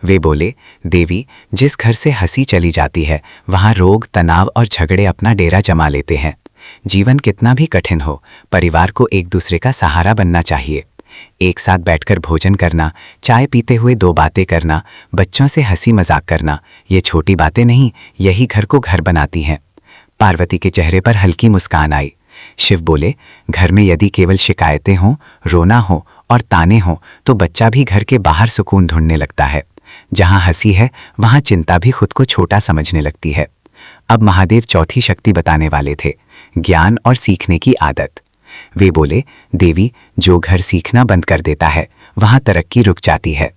वे बोले, देवी, जिस घर से हंसी चली जाती है, वहाँ रोग, तनाव और झगड़े अपना डेरा जमा लेते हैं। जीवन कितना भी कठिन हो, परिवार को एक दूसरे का सहारा बनना चाहिए। एक साथ बैठकर भोजन करना, चाय पीते हुए 2 बातें करना, बच्चों से हंसी मजाक करना, ये छोटी बातें नहीं, यही घर को घर बनाती हैं। पार्वती के चेहरे पर हल्की मुस्कान आई। शिव बोले, घर में यदि केवल शिकायतें हों, रोना हो और ताने हों, तो बच्चा भी घर के बाहर सुकून ढूंढने लगता है। जहाँ हंसी है, वहाँ चिंता भी खुद को छोटा समझने लगती है। अब महादेव चौथी शक्ति बताने वाले थे, ज्ञान और सीखने की आदत। वे बोले, देवी, जो घर सीखना बंद कर देता है, वहाँ तरक्की रुक जाती है।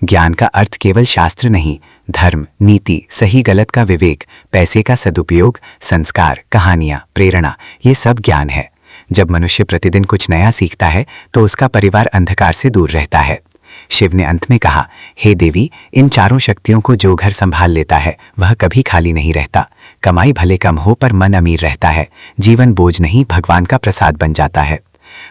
ज्ञान का अर्थ केवल शास्त्र नहीं, धर्म, नीति, सही गलत का विवेक, पैसे का सदुपयोग, संस्कार, कहानियाँ, प्रेरणा, ये सब ज्ञान है। जब मनुष्य प्रतिदिन कुछ नया सीखता है, तो उसका परिवार अंधकार से दूर रहता है। शिव ने अंत में कहा, हे देवी, इन 4 शक्तियों को जो घर संभाल लेता है, वह कभी खाली नहीं रहता। कमाई भले कम हो, पर मन अमीर रहता है। जीवन बोझ नहीं, भगवान का प्रसाद बन जाता है।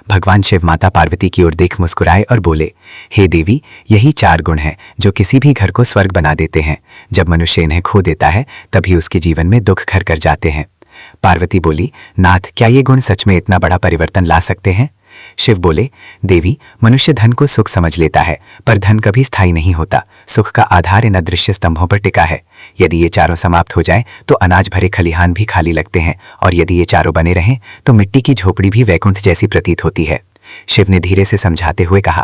भगवान शिव माता पार्वती की ओर देख मुस्कुराए और बोले, हे देवी, यही 4 गुण हैं जो किसी भी घर को स्वर्ग बना देते हैं। जब मनुष्य इन्हें खो देता है, तभी उसके जीवन में दुख घर कर जाते हैं। पार्वती बोली, नाथ, क्या ये गुण सच में इतना बड़ा परिवर्तन ला सकते हैं? शिव बोले, देवी, मनुष्य धन को सुख समझ लेता है, पर धन कभी स्थायी नहीं होता। सुख का आधार इन अदृश्य स्तंभों पर टिका है। यदि ये चारों समाप्त हो जाएं, तो अनाज भरे खलिहान भी खाली लगते हैं, और यदि ये चारों बने रहें, तो मिट्टी की झोपड़ी भी वैकुंठ जैसी प्रतीत होती है। शिव ने धीरे से समझाते हुए कहा,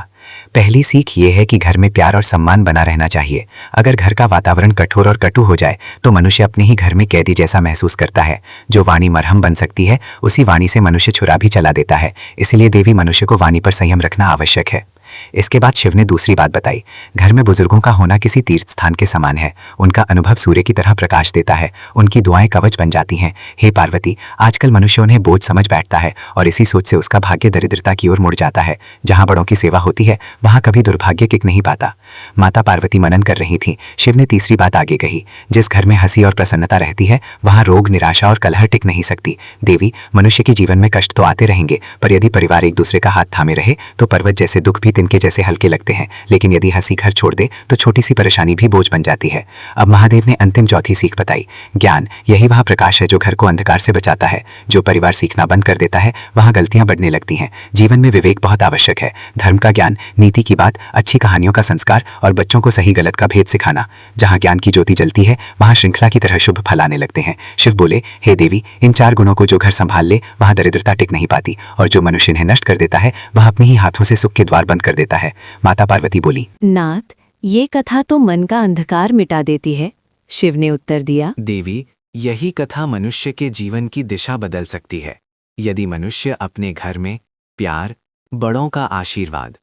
पहली सीख ये है कि घर में प्यार और सम्मान बना रहना चाहिए। अगर घर का वातावरण कठोर और कटु हो जाए, तो मनुष्य अपने ही घर में कैदी जैसा महसूस करता है। जो वाणी मरहम बन सकती है, उसी वाणी से मनुष्य छुरा भी चला देता है। इसलिए देवी, मनुष्य को वाणी पर संयम रखना आवश्यक है। इसके बाद शिव ने दूसरी बात बताई, घर में बुजुर्गों का होना किसी तीर्थ स्थान के समान है। उनका अनुभव सूर्य की तरह प्रकाश देता है, उनकी दुआएं कवच बन जाती हैं। हे पार्वती, आजकल मनुष्य उन्हें बोझ समझ बैठता है, और इसी सोच से उसका भाग्य दरिद्रता की ओर मुड़ जाता है। जहाँ बड़ों की सेवा होती है, वहाँ कभी दुर्भाग्य टिक नहीं पाता। माता पार्वती मनन कर रही थी। शिव ने तीसरी बात आगे कही, जिस घर में हंसी और प्रसन्नता रहती है, वहाँ रोग, निराशा और कलह टिक नहीं सकती। देवी, मनुष्य के जीवन में कष्ट तो आते रहेंगे, पर यदि परिवार एक दूसरे का हाथ थामे रहे, तो पर्वत जैसे दुख भी तिनके जैसे हल्के लगते हैं। लेकिन यदि हंसी घर छोड़ दे, तो छोटी सी परेशानी भी बोझ बन जाती है। अब महादेव ने अंतिम चौथी सीख बताई, ज्ञान, यही वह प्रकाश है जो घर को अंधकार से बचाता है। जो परिवार सीखना बंद कर देता है, वहाँ गलतियां बढ़ने लगती हैं। जीवन में विवेक बहुत आवश्यक है। धर्म का ज्ञान, नीति की बात, अच्छी कहानियों का संस्कार और बच्चों को सही गलत का भेद सिखाना। जहाँ ज्ञान की ज्योति जलती है, वहाँ श्रृंखला की तरह शुभ फल आने लगते हैं। शिव बोले, हे देवी, इन 4 गुणों को जो घर संभाल ले, वहाँ दरिद्रता टिक नहीं पाती, और जो मनुष्य इन्हें नष्ट कर देता है, वह अपने ही हाथों से सुख के द्वार बंद कर देता है। माता पार्वती बोली, नाथ, ये कथा तो मन का अंधकार मिटा देती है। शिव ने उत्तर दिया, देवी, यही कथा मनुष्य के जीवन की दिशा बदल सकती है। यदि मनुष्य अपने घर में प्यार, बड़ों का आशीर्वाद,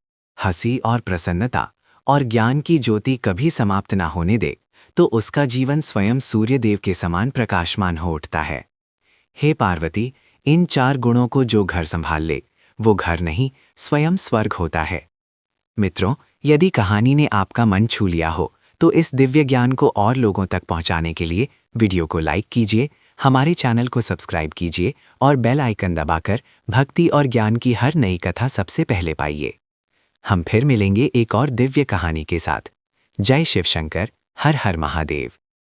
हंसी और प्रसन्नता और ज्ञान की ज्योति कभी समाप्त न होने दे, तो उसका जीवन स्वयं सूर्यदेव के समान प्रकाशमान हो उठता है। हे पार्वती, इन 4 गुणों को जो घर संभाल ले, वो घर नहीं, स्वयं स्वर्ग होता है। मित्रों, यदि कहानी ने आपका मन छू लिया हो, तो इस दिव्य ज्ञान को और लोगों तक पहुंचाने के लिए वीडियो को लाइक कीजिए, हमारे चैनल को सब्सक्राइब कीजिए और बेल आइकन दबाकर भक्ति और ज्ञान की हर नई कथा सबसे पहले पाइए। हम फिर मिलेंगे एक और दिव्य कहानी के साथ। जय शिव शंकर, हर हर महादेव।